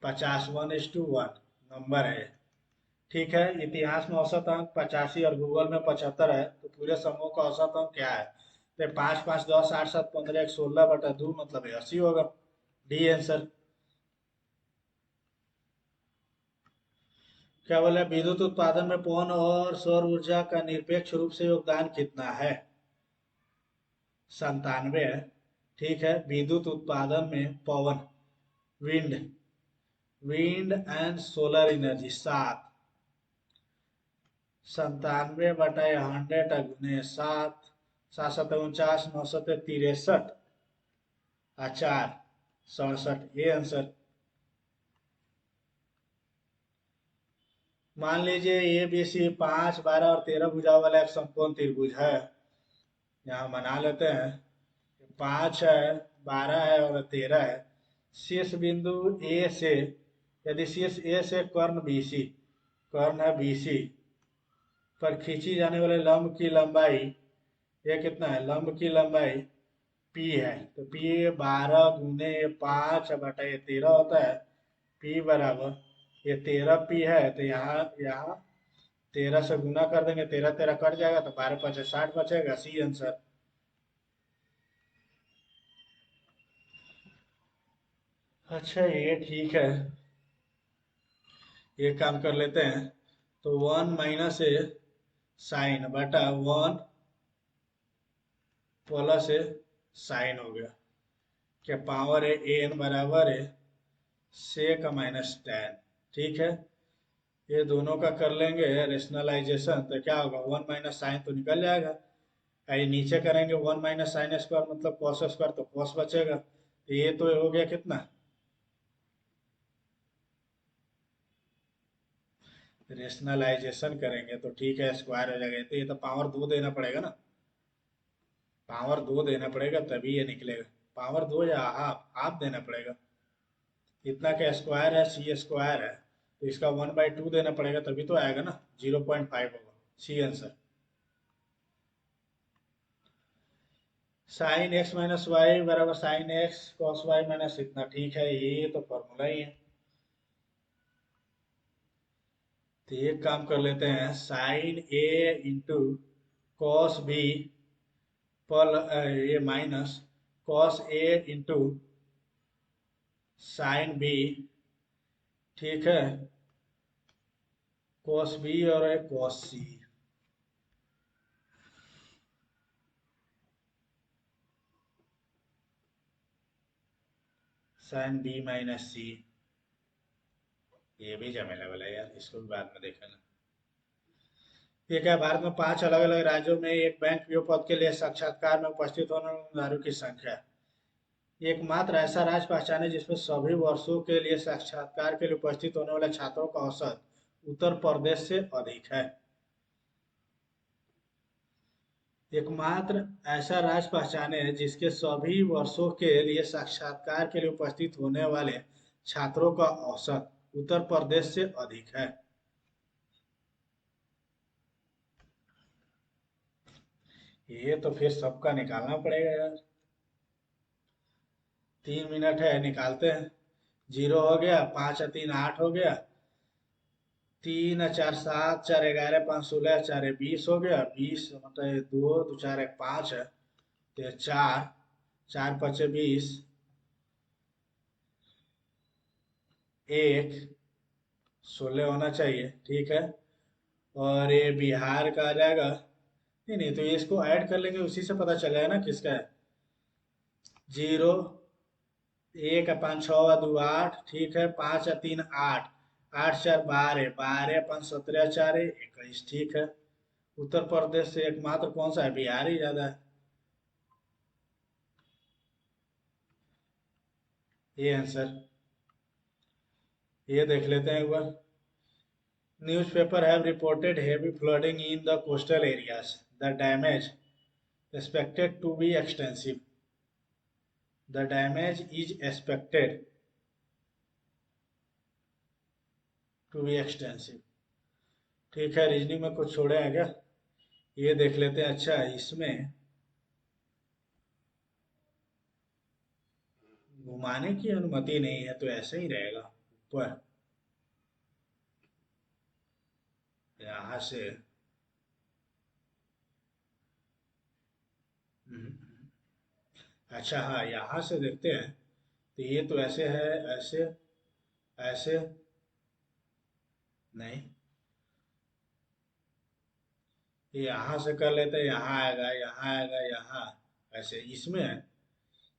Speaker 1: 50 1:1 नंबर है। ठीक है, इतिहास में औसत अंक 85 और भूगोल में 75 है, तो पूरे समूह का औसत अंक क्या है। तो 5 5 10 8 7 15 1 16/2 मतलब 80 होगा, डी आंसर। क्या बोला, विद्युत उत्पादन में पवन और सौर ऊर्जा का निरपेक्ष रूप से योगदान कितना है। 97 है। ठीक है, विद्युत उत्पादन में पवन, wind wind and solar energy 7, 97/100 7 7 49 9 63 4 67, ये आंसर। मान लीजिए ए बी सी 5 12 और 13 भुजाओं वाला एक समकोण त्रिभुज है। यहाँ बना लेते हैं, 5 है, 12 है और 13 है। शीर्ष बिंदु ए से, यदि शीर्ष ए से कर्ण है बीसी पर खींची जाने वाले लंब की लंबाई, ये कितना है, लंब की लंबाई पी है, तो पी 12 × 5/13 होता है। पी बराबर, ये 13 पी है तो यहाँ यहाँ 13 से गुना कर देंगे, 13 13 कट जाएगा तो 12 5 60 बचेगा, सी आंसर। अच्छा ये ठीक है, ये काम कर लेते हैं। तो 1 - sin बटा 1 + हो गया, क्या पावर है एन बराबर है सेक -tan। ठीक है, ये दोनों का कर लेंगे रेशनलाइजेशन, तो क्या होगा, 1 - साइन तो निकल जाएगा। ये नीचे करेंगे 1 - साइन स्क्वायर मतलब कॉस स्क्वायर, तो कॉस बचेगा, तो ये तो हो गया कितना, रेशनलाइजेशन करेंगे तो ठीक है स्क्वायर हो जाएगा, तो ये तो पावर 2 देना पड़ेगा ना, पावर 2 देना पड़ेगा तभी ये निकलेगा, पावर 2 या हाफ हाफ देना पड़ेगा। इतना का स्क्वायर है, सी स्क्वायर है, तो इसका 1/2 देना पड़ेगा तभी तो आएगा ना, 0.5 होगा, C answer. Sine x minus y बराबर sine x cos y minus इतना, ठीक है, ये तो फॉर्मूला ही है। तो एक काम कर लेते हैं, साइन ए इंटू कॉस बी पर ये minus cos A into sine B, ठीक है, कॉस बी और कॉस सी, साइन बी माइनस सी, ये भी झमेला वाला है यार, इसको भी बाद में देखेंगे। ये क्या, भारत में 5 अलग अलग राज्यों में एक बैंक पीओ पद के लिए साक्षात्कार में उपस्थित होने वाले उम्मीदवारों की संख्या, एकमात्र ऐसा राज्य पहचाने जिसमें सभी वर्षों के लिए साक्षात्कार के लिए उपस्थित होने वाले छात्रों का औसत उत्तर प्रदेश से अधिक है। एकमात्र ऐसा राज्य पहचाने जिसके सभी वर्षों के लिए साक्षात्कार के लिए उपस्थित होने वाले छात्रों का औसत उत्तर प्रदेश से अधिक है। ये तो फिर सबका निकालना पड़ेगा यार, 3 मिनट है, निकालते हैं। 0 हो गया, 5 और 3 8 हो गया, 3 4 7 4 11 5 16 4 20 हो गया, 20 मतलब ये 2 2 4 1 5 है, तो ये 4 4 5 20, 1 16 होना चाहिए, ठीक है। और ये बिहार का आ जाएगा, नहीं नहीं, तो ये इसको ऐड कर लेंगे, उसी से पता चलेगा ना किसका है। 0 1 5 6 2 8, ठीक है, 5 3 8, 8 4 12, 12 5 17 4 21, ठीक है। उत्तर प्रदेश से एकमात्र कौन सा है, बिहार ही ज्यादा है, ये आंसर। ये देख लेते हैं एक बार, newspaper have reported heavy flooding in the coastal areas, the damage expected to be extensive, the damage is expected to be extensive, ठीक है, रीजनिंग में कुछ छोड़े हैं क्या, ये देख लेते हैं। अच्छा, इसमें घुमाने की अनुमति नहीं है तो ऐसे ही रहेगा ऊपर, यहाँ से अच्छा हाँ, यहाँ से देखते हैं, तो ये तो ऐसे है, ऐसे ऐसे नहीं, ये यहाँ से कर लेते हैं, यहाँ आएगा यहाँ आएगा यहाँ, ऐसे इसमें है,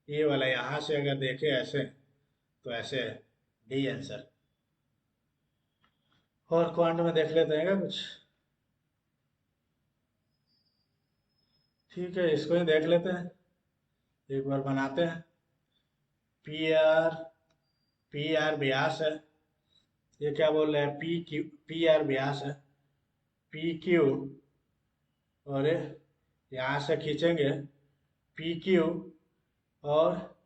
Speaker 1: ये वाला यहाँ से अगर देखे ऐसे, तो ऐसे है, डी आंसर। और क्वांट में देख लेते हैं क्या कुछ, ठीक है, इसको ही देख लेते हैं, एक बार बनाते हैं। पी आर, पी आर व्यास है, ये क्या बोल रहे हैं, पी क्यू, पी आर व्यास है, पी क्यू, और यहाँ से खींचेंगे पी क्यू, और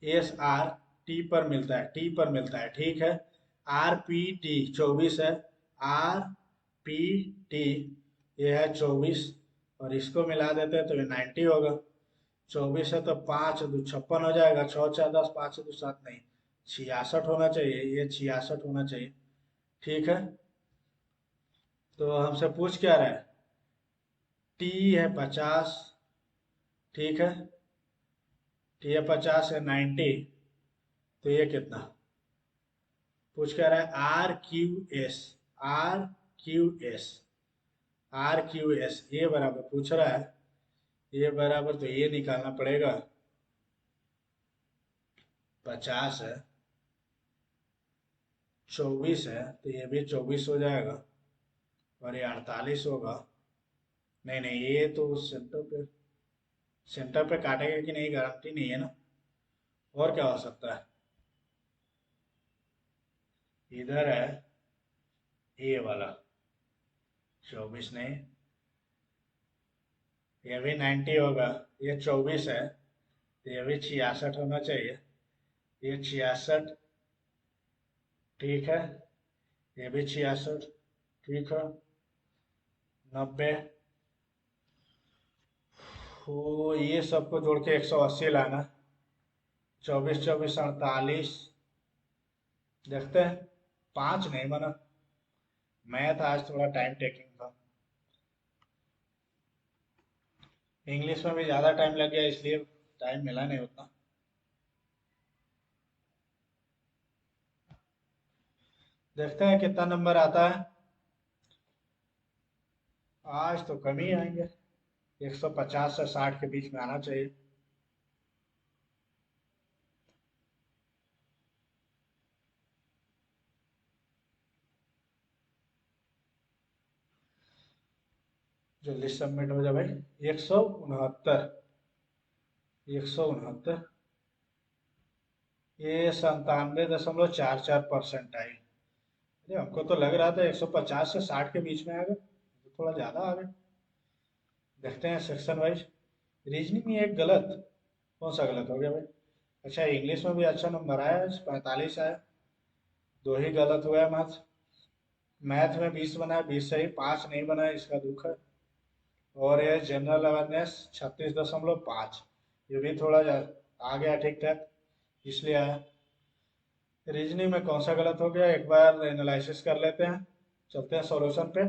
Speaker 1: एस आर टी पर मिलता है, टी पर मिलता है, ठीक है। आर पी टी 24 है, आर पी टी ये है 24, और इसको मिला देते हैं तो ये 90 होगा। 24 है तो 5 2 56 हो जाएगा, 6 4 10, 5 2 7 नहीं, 66 होना चाहिए, ये 66 होना चाहिए, ठीक है। तो हमसे पूछ क्या रहा है, टी है 50, ठीक है, टी है 50 है 90, तो ये कितना, पूछ क्या रहा है, R Q S, R Q S, R Q S ये बराबर पूछ रहा है, ये बराबर तो ये निकालना पड़ेगा, 50 है 24 है तो ये भी 24 हो जाएगा, और ये 48 होगा। नहीं नहीं, ये तो सेंटर पे काटेगा कि नहीं गारंटी नहीं है ना। और क्या हो सकता है, इधर है ये वाला 24 नहीं, ये भी 90 होगा। ये 24 है तो ये भी 66 होना चाहिए। ये 66, ठीक है। ये भी 66, ठीक है। 90, तो ये सबको जोड़ के 180 लाना। 24 24 48, देखते हैं। 5 नहीं बना, मैथ आज थोड़ा टाइम टेकिंग था। इंग्लिश में भी ज़्यादा टाइम लग गया, इसलिए टाइम मिला नहीं उतना। देखते हैं कितना नंबर आता है। आज तो कम ही आएंगे, 150 से 60 के बीच में आना चाहिए। जल्दी सबमिट हो जाए भाई। 169, 169, ये 97.44% आई। अरे हमको तो लग रहा था 150 से 60 के बीच में आएगा, तो थोड़ा ज़्यादा आ गया। देखते हैं सेक्शन वाइज। रीजनिंग में एक गलत, कौन सा गलत हो गया भाई? अच्छा, इंग्लिश में भी अच्छा नंबर आया, 45 आया। दो ही गलत हुआ है मैथ। मैथ में 20 बना है, 20 सही, 5 नहीं बना है, इसका दुख है। और ये जनरल अवेयरनेस 36.5, ये भी थोड़ा आ गया ठीक ठाक, इसलिए आया। रीजनिंग में कौन सा गलत हो गया, एक बार एनालिसिस कर लेते हैं। चलते हैं सॉल्यूशन पे।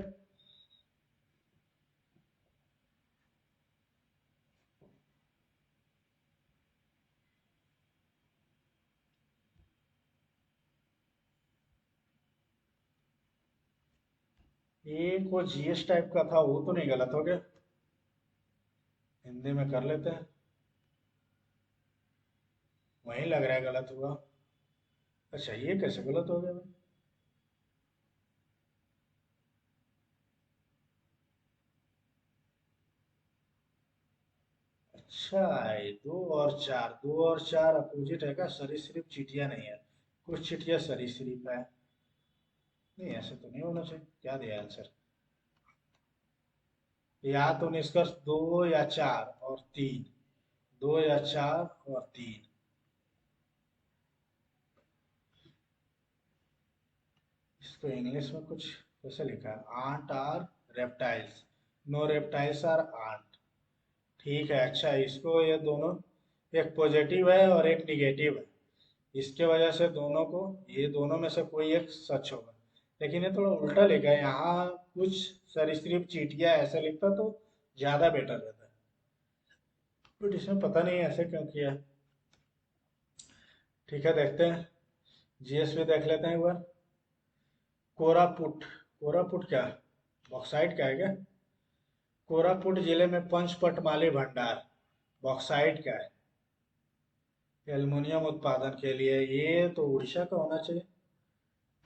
Speaker 1: ये को जीएस टाइप का था, वो तो नहीं गलत हो गया? हिंदी में कर लेते हैं, वहीं लग रहा है गलत हुआ। अच्छा, ये कैसे गलत हो गया भाई? अच्छा, ये 2 और 4, 2 और 4 अपोजिट है क्या? सरीसृप चींटियां नहीं है, कुछ चींटियां सरीसृप है। नहीं, ऐसे तो नहीं होना चाहिए। क्या दिया आंसर? या तो निष्कर्ष 2 या 4 और 3, 2 या 4 और 3। इसको इंग्लिश में कुछ कैसे लिखा है? Ant are reptiles, no reptiles are ant. ठीक है। अच्छा, इसको ये दोनों, एक पॉजिटिव है और एक निगेटिव है, इसके वजह से दोनों को, ये दोनों में से कोई एक सच होगा। लेकिन ये थोड़ा उल्टा लिखा है यहाँ, कुछ सरीसृप चींटियां, ऐसे लिखता तो ज्यादा बेटर रहता। बट इसमें पता नहीं ऐसे क्यों किया। ठीक है, देखते हैं। जीएस भी देख लेते हैं एक बार। कोरापुट, कोरापुट क्या, बॉक्साइट का है क्या? कोरापुट जिले में पंचपटमाली भंडार बॉक्साइट का है, एल्युमिनियम उत्पादन के लिए। ये तो उड़ीसा का होना चाहिए।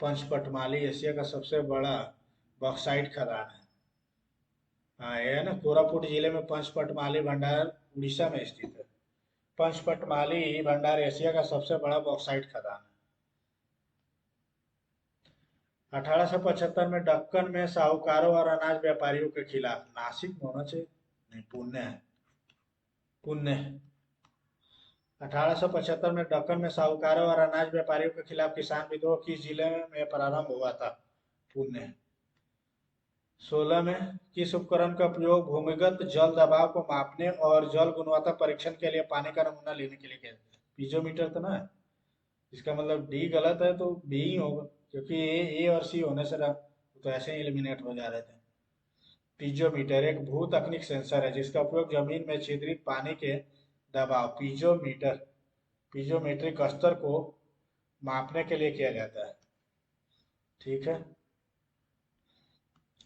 Speaker 1: पंचपटमाली एशिया का सबसे बड़ा बॉक्साइट खदान है। हाँ, ये है ना, कोरापुट जिले में पंचपटमाली भंडार उड़ीसा में स्थित है। पंचपटमाली भंडार एशिया का सबसे बड़ा बॉक्साइट खदान है। 1875 में दक्कन में साहूकारों और अनाज व्यापारियों के खिलाफ, नासिक में होना चाहिए, नहीं पुणे है, पुणे। 1875 में दक्कन में साहूकारों और अनाज व्यापारियों के खिलाफ किसान विद्रोह किस जिले में प्रारंभ हुआ था? पुणे। 16 में किस उपकरण का उपयोग भूमिगत जल दबाव को मापने और जल गुणवत्ता परीक्षण के लिए पानी का नमूना लेने के लिए किया? पीजोमीटर तो ना है? इसका मतलब डी गलत है, तो बी ही होगा, क्योंकि ए और सी होने से तो ऐसे ही एलिमिनेट हो जा रहे थे। पीजोमीटर एक भू तकनीक सेंसर है जिसका उपयोग जमीन में छिद्रित पानी के दबाव, पीजोमीटर, पीजोमेट्रिक स्तर को मापने के लिए किया जाता है। ठीक है।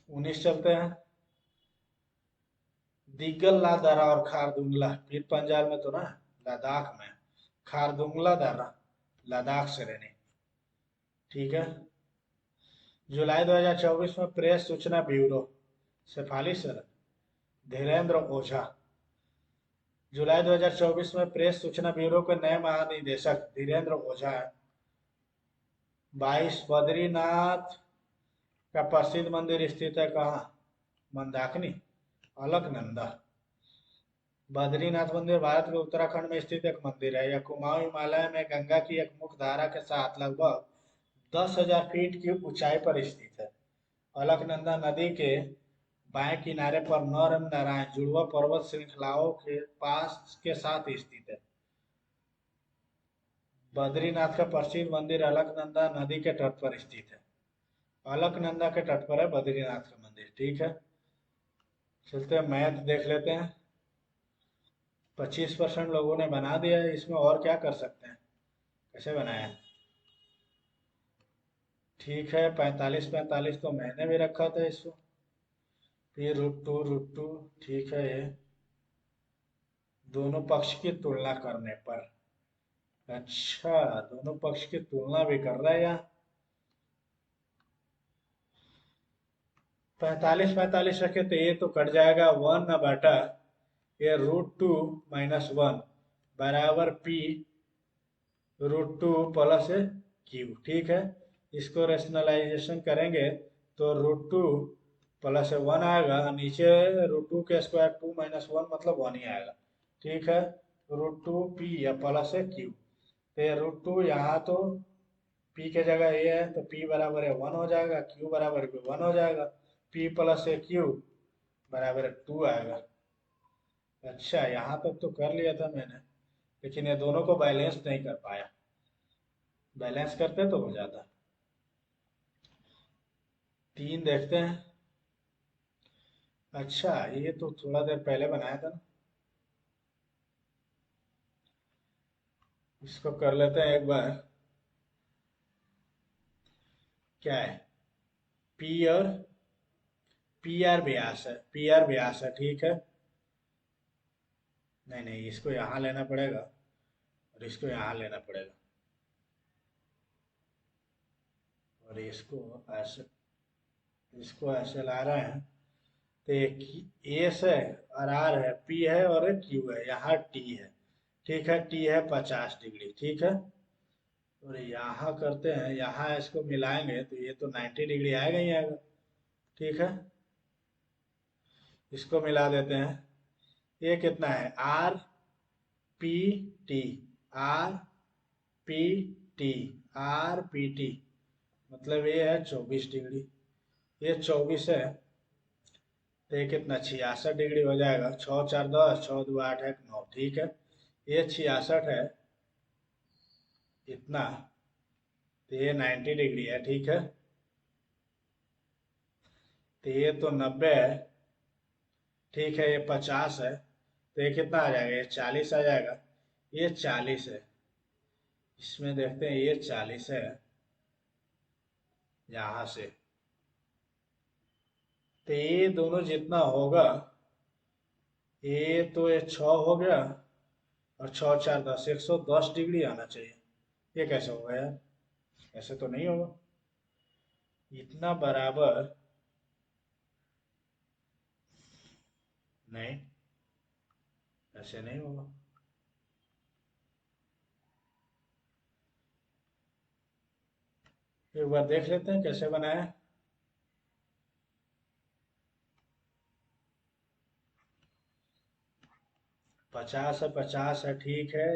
Speaker 1: 19 चलते हैं। दिगल्ला दर्रा और खारदुंगला, पीर पंजाल में तो ना, लद्दाख में। खारदुंगला दर्रा, लद्दाख श्रेणी। ठीक है। जुलाई 2024 में प्रेस सूचना ब्यूरो शेफाली सर, धीरेन्द्र ओझा। जुलाई 2024 में प्रेस सूचना ब्यूरो के नए महानिदेशक धीरेन्द्र ओझा हैं। 22 बद्रीनाथ का प्रसिद्ध मंदिर स्थित है कहाँ? मंदाकिनी, अलकनंदा। बद्रीनाथ मंदिर भारत के उत्तराखंड में स्थित एक मंदिर है। यह कुमाऊं हिमालय में गंगा की एक मुख्य धारा के साथ लगभग 10,000 फीट की ऊंचाई पर स्थित है। अलकनंदा नदी के बाएं किनारे पर नर नारायण जुड़वा पर्वत श्रृंखलाओं के पास के साथ स्थित है। बद्रीनाथ का प्रसिद्ध मंदिर अलकनंदा नदी के तट पर स्थित है। अलकनंदा के तट पर है बद्रीनाथ का मंदिर। ठीक है, चलते हैं मैथ देख लेते हैं। 25% लोगों ने बना दिया है, इसमें और क्या कर सकते हैं, कैसे बनाया? ठीक है, 45 तो मैंने भी रखा था इसको। फिर √2 ठीक है, ये दोनों पक्ष की तुलना करने पर। अच्छा, दोनों पक्ष की तुलना भी कर रहा है यहाँ। 45 रखे तो ये तो कट जाएगा 1/, ये √2 - 1 बराबर P √2 प्लस Q। ठीक है, इसको रेशनलाइजेशन करेंगे तो √2 प्लस 1 आएगा, नीचे √2 के स्क्वायर 2 - 1 मतलब 1 ही आएगा। ठीक है, √2 P या प्लस Q, तो ये √2 यहाँ तो P के जगह ये है तो P बराबर है 1 हो जाएगा, Q बराबर भी 1 हो जाएगा। P प्लस Q बराबर 2 आएगा। अच्छा, यहाँ तक तो कर लिया था मैंने, लेकिन ये दोनों को बैलेंस नहीं कर पाया। बैलेंस करते तो हो जाता। 3 देखते हैं। अच्छा, ये तो थोड़ा देर पहले बनाया था ना, इसको कर लेते हैं एक बार। क्या है? पी और पी आर व्यास है, पी आर व्यास है। ठीक है, नहीं नहीं, इसको यहाँ लेना पड़ेगा और इसको यहाँ लेना पड़ेगा, और इसको ऐसे ला रहे हैं तो एक एस है और आर है, पी है और क्यू है, यहाँ टी है। ठीक है, टी है 50 डिग्री। ठीक है, और यहाँ करते हैं, यहाँ इसको मिलाएंगे तो ये तो 90 डिग्री आएगा ही आएगा। ठीक है, इसको मिला देते हैं। ये कितना है? RPT, RPT, RPT, मतलब ये है 24 डिग्री। ये 24 है तो ये कितना 66 डिग्री हो जाएगा। 6 × 4 = 10, 6 × 2 = 8, 1 9। ठीक है, ये 66 है इतना, तो ये 90 डिग्री है। ठीक है, तो ये तो 90 है। ठीक है, ये 50 है तो ये कितना आ जाएगा? ये 40 आ जाएगा। ये 40 है, इसमें देखते हैं, ये 40 है यहाँ से, तो ये दोनों जितना होगा, ये तो ये 6 हो गया और 6 × 4 = 10, 110 डिग्री आना चाहिए। ये कैसे होगा यार? ऐसे तो नहीं होगा, इतना बराबर नहीं, ऐसे नहीं होगा। एक बार देख लेते हैं कैसे बनाया। 50 है, 50 है। ठीक है,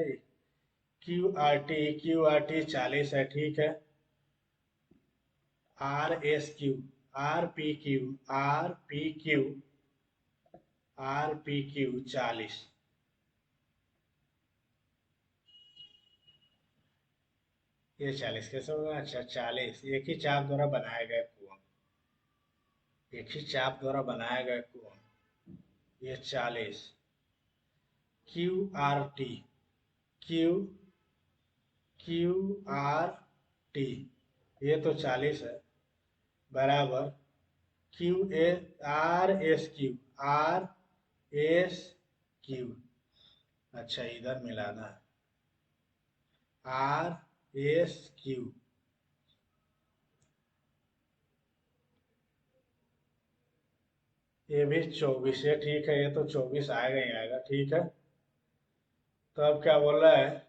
Speaker 1: क्यू आर टी 40 है। ठीक है, RSQ, RPQ 40। ये 40 कैसे होगा? अच्छा, 40 एक ही चाप द्वारा बनाया गया कोण, एक ही चाप द्वारा बनाया गया कोण, ये 40। QRT, क्यू QRT, ये तो 40 है बराबर RSQ। अच्छा, इधर मिलाना है, RSQ ये भी 24 है, ठीक है, ये तो 24 आएगा ही आएगा, ठीक है। तो अब क्या बोल रहा है,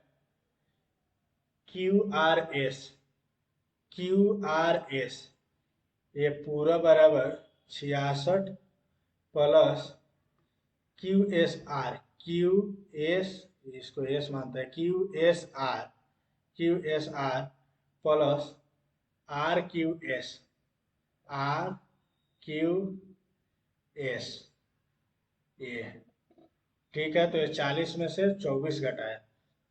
Speaker 1: QRS, QRS ये पूरा बराबर 66 प्लस QSR, QS इसको एस मानते हैं, QSR प्लस RQS, RQS ये, ठीक है। तो ये 40 में से 24 घटाया,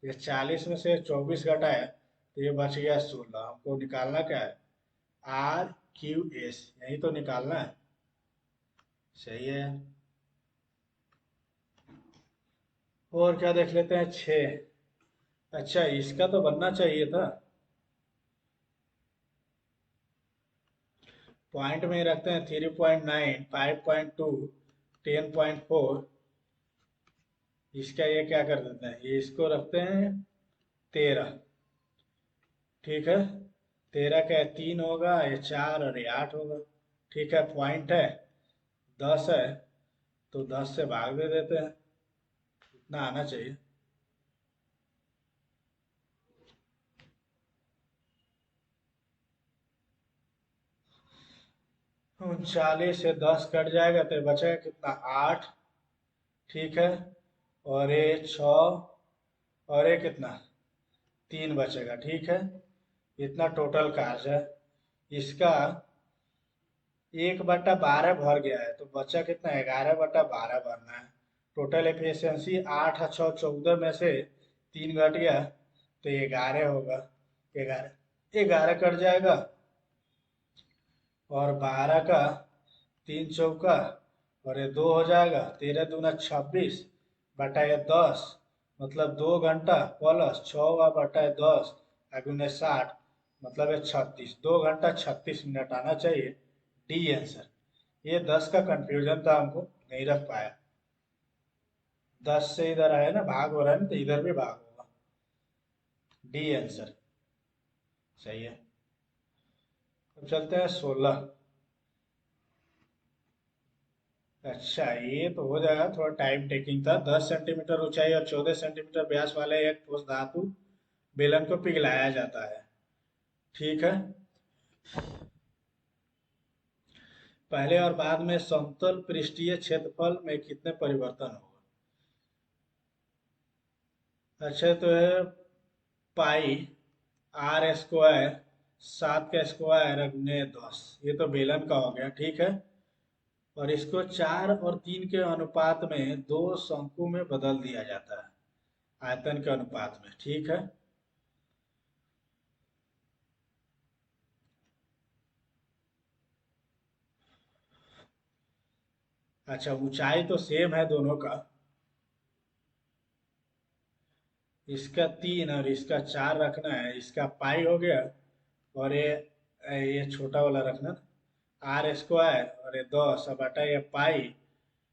Speaker 1: ये 40 में से 24 घटाया तो ये बच गया 16। हमको निकालना क्या है, RQS, यही तो निकालना है। सही है। और क्या देख लेते हैं, 6। अच्छा, इसका तो बनना चाहिए था। पॉइंट में ही रखते हैं, 3.9, 5.2, 10.4। इसका ये क्या कर देते हैं, ये इसको रखते हैं 13, ठीक है। 13 का 3 होगा, ये 4 और ये 8 होगा, ठीक है। पॉइंट है 10 है, तो 10 से भाग दे देते हैं, इतना आना चाहिए। 39 से 10 कट जाएगा तो ये बचेगा कितना, 8, ठीक है। और ये 6, और ये कितना, 3 बचेगा, ठीक है। इतना टोटल कार्ज है। इसका 1/12 भर गया है, तो बचा कितना, 11/12 भरना है। टोटल एफिशिएंसी 8 और 6 14 में से 3 घट गया तो 11 होगा। 11, 11 कट जाएगा, और 12 का 3 चौका, और ये 2 हो जाएगा, 13 दूना 26 बटा ये 10, मतलब 2 घंटा प्लस 6 बटा ये 10 अगुने 60, मतलब ये 36, 2 घंटा 36 मिनट आना चाहिए। D answer. ये 10 का कंफ्यूजन था, हमको नहीं रख पाया। 10 से इधर आया ना, भाग हो रहा है ना, तो इधर भी भाग होगा। डी आंसर सही है। अब चलते हैं 16। अच्छा, ये तो हो जाएगा, थोड़ा टाइम टेकिंग था। 10 सेंटीमीटर ऊंचाई और 14 सेंटीमीटर व्यास वाले एक ठोस धातु बेलन को पिघलाया जाता है, ठीक है। पहले और बाद में समतल पृष्ठीय क्षेत्रफल में कितने परिवर्तन होगा। अच्छा, तो है पाई आर स्क्वायर, 7 का स्क्वायर गुने 10, ये तो बेलन का हो गया, ठीक है। और इसको 4 और 3 के अनुपात में दो शंकु में बदल दिया जाता है, आयतन के अनुपात में, ठीक है। अच्छा, ऊंचाई तो सेम है दोनों का, इसका 3 और इसका 4 रखना है, इसका पाई हो गया। और ये छोटा वाला रखना, आर स्क्वायर, और ये 10 अब बटा ये पाई,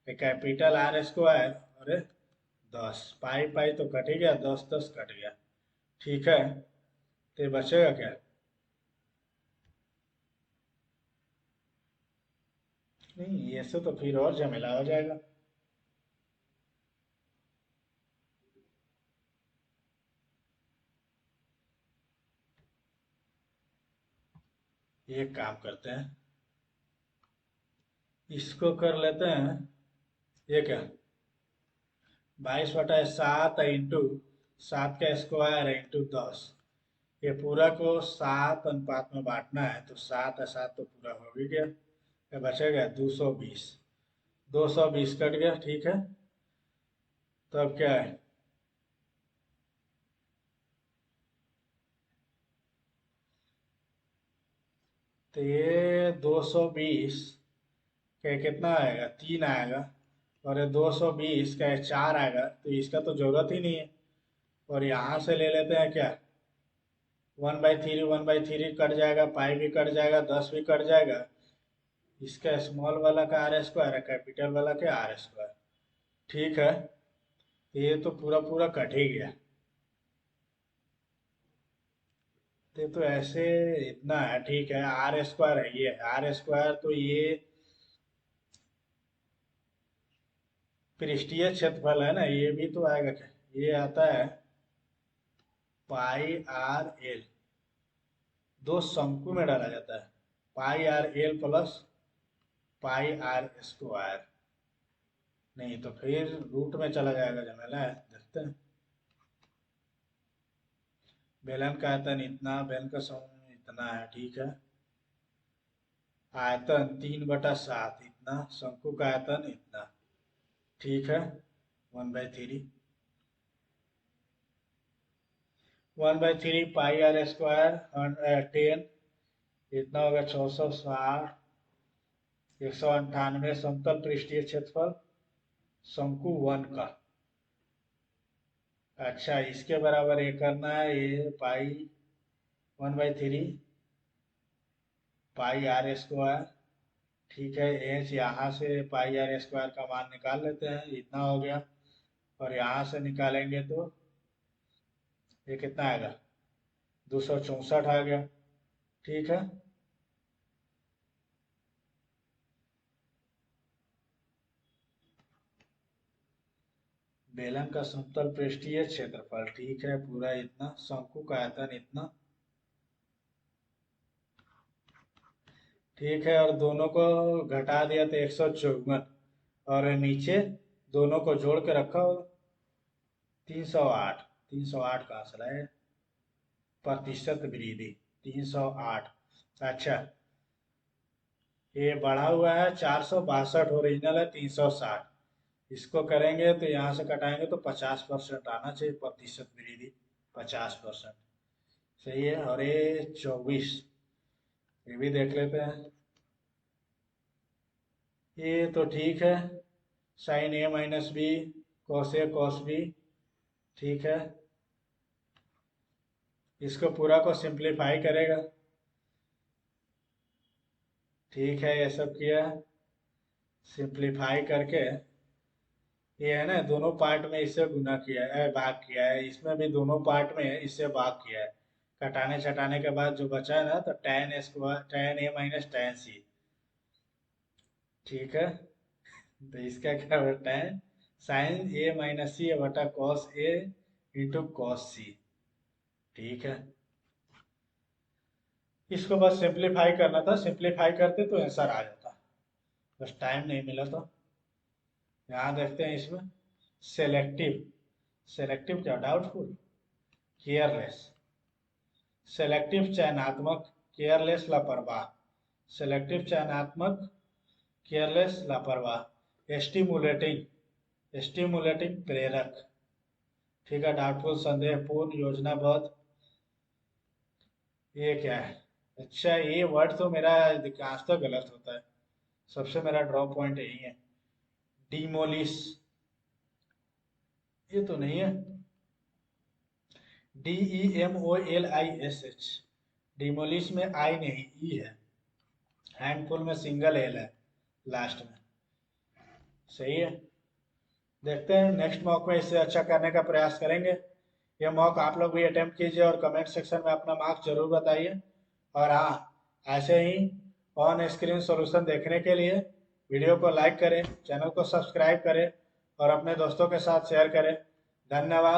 Speaker 1: ये कैपिटल आर स्क्वायर, और ये 10, पाई पाई तो कट ही गया, 10 10 कट गया, ठीक है। तो ये बचेगा क्या, नहीं ऐसे तो फिर और झमेला हो जाएगा। एक काम करते हैं, इसको कर लेते हैं, ये क्या, 22/7 इंटू 7 का स्क्वायर इंटू 10, ये पूरा को 7 अनुपात में बांटना है, तो 7 है 7 तो पूरा हो भी गया। ये बचेगा 220, 220 कट गया, ठीक है। तो अब क्या है, तो ये 220 का कितना आएगा, 3 आएगा। और ये 220 का 4 आएगा, तो इसका तो जरूरत ही नहीं है। और यहाँ से ले लेते हैं क्या, 1/3, 1/3 कट जाएगा, पाई भी कट जाएगा, 10 भी कट जाएगा। इसका स्मॉल वाला का आर स्क्वायर है, कैपिटल वाला का आर स्क्वायर, ठीक है। ये तो पूरा पूरा कट ही गया। ये तो ऐसे इतना है, ठीक है। आर स्क्वायर है, ये आर स्क्वायर, तो ये पृष्ठीय क्षेत्रफल है ना, ये भी तो आएगा क्या, ये आता है पाई आर एल, दो शंकु में डाला जाता है, pi r l plus pi r square. नहीं तो फिर रूट में चला जाएगा, झमेला है, देखते हैं। बेलन का आयतन इतना, बेलन का समूह इतना है, ठीक है। आयतन 3/7 इतना, शंकु का आयतन इतना, ठीक है। 1/3, 1/3 पाई आर स्क्वायर 10, इतना होगा 660, 198 समतल पृष्ठीय क्षेत्रफल शंकु 1 का। अच्छा, इसके बराबर ये करना है, ये पाई 1/3 पाई आर स्क्वायर, ठीक है। एच यहाँ से पाई आर स्क्वायर का मान निकाल लेते हैं, इतना हो गया। और यहाँ से निकालेंगे तो ये कितना आएगा, 264 आ गया, ठीक है। बेलन का समतल पृष्ठीय क्षेत्रफल, ठीक है, पूरा इतना, शंकु का आयतन इतना, ठीक है। और दोनों को घटा दिया तो 154, और नीचे दोनों को जोड़ के रखा 308, 308 का आंसर है, प्रतिशत वृद्धि 308। अच्छा, ये बढ़ा हुआ है 462, ओरिजिनल है 360, इसको करेंगे तो यहाँ से कटाएंगे तो 50% आना चाहिए, प्रतिशत वृद्धि 50%, सही है। और ये 24, ये भी देख लेते हैं, ये तो ठीक है, sign A minus B cos A cos B, ठीक है। इसको पूरा को सिंप्लीफाई करेगा, ठीक है, ये सब किया, सिंप्लीफाई करके ये है ना, दोनों पार्ट में इससे गुना किया है, भाग किया है, इसमें भी दोनों पार्ट में इससे भाग किया है। कटाने छटाने के बाद जो बचा है ना, तो tan स्क्वायर tan ए माइनस tan सी, ठीक है। तो इसका क्या बेटा है, साइन ए माइनस सी बटा कॉस ए इंटू कॉस सी, ठीक है। इसको बस सिंप्लीफाई करना था, सिंप्लीफाई करते तो आंसर आ जाता, बस टाइम नहीं मिला था। यहाँ देखते हैं इसमें, सेलेक्टिव, सेलेक्टिव क्या, डाउटफुल, केयरलेस, सेलेक्टिव चयनात्मक, केयरलेस लापरवाह, सेलेक्टिव चयनात्मक, केयरलेस लापरवाह, एस्टिमुलेटिंग, एस्टिमुलेटिंग प्रेरक, ठीक है। डाउटफुल संदेहपूर्ण, योजनाबद्ध, ये क्या है। अच्छा, ये वर्ड तो मेरा अधिकांश तो गलत होता है, सबसे मेरा ड्रॉप पॉइंट यही है। डिमोलिश, ये तो नहीं है, DEMOLISH, डिमोलिश में आई नहीं, ई है। हैंडफुल में सिंगल एल है लास्ट में, सही है। देखते हैं नेक्स्ट मॉक में इससे अच्छा करने का प्रयास करेंगे। ये मॉक आप लोग भी अटेम्प्ट कीजिए और कमेंट सेक्शन में अपना मार्क्स जरूर बताइए। और हाँ, ऐसे ही ऑन स्क्रीन सॉल्यूशन देखने के लिए वीडियो को लाइक करें, चैनल को सब्सक्राइब करें और अपने दोस्तों के साथ शेयर करें। धन्यवाद।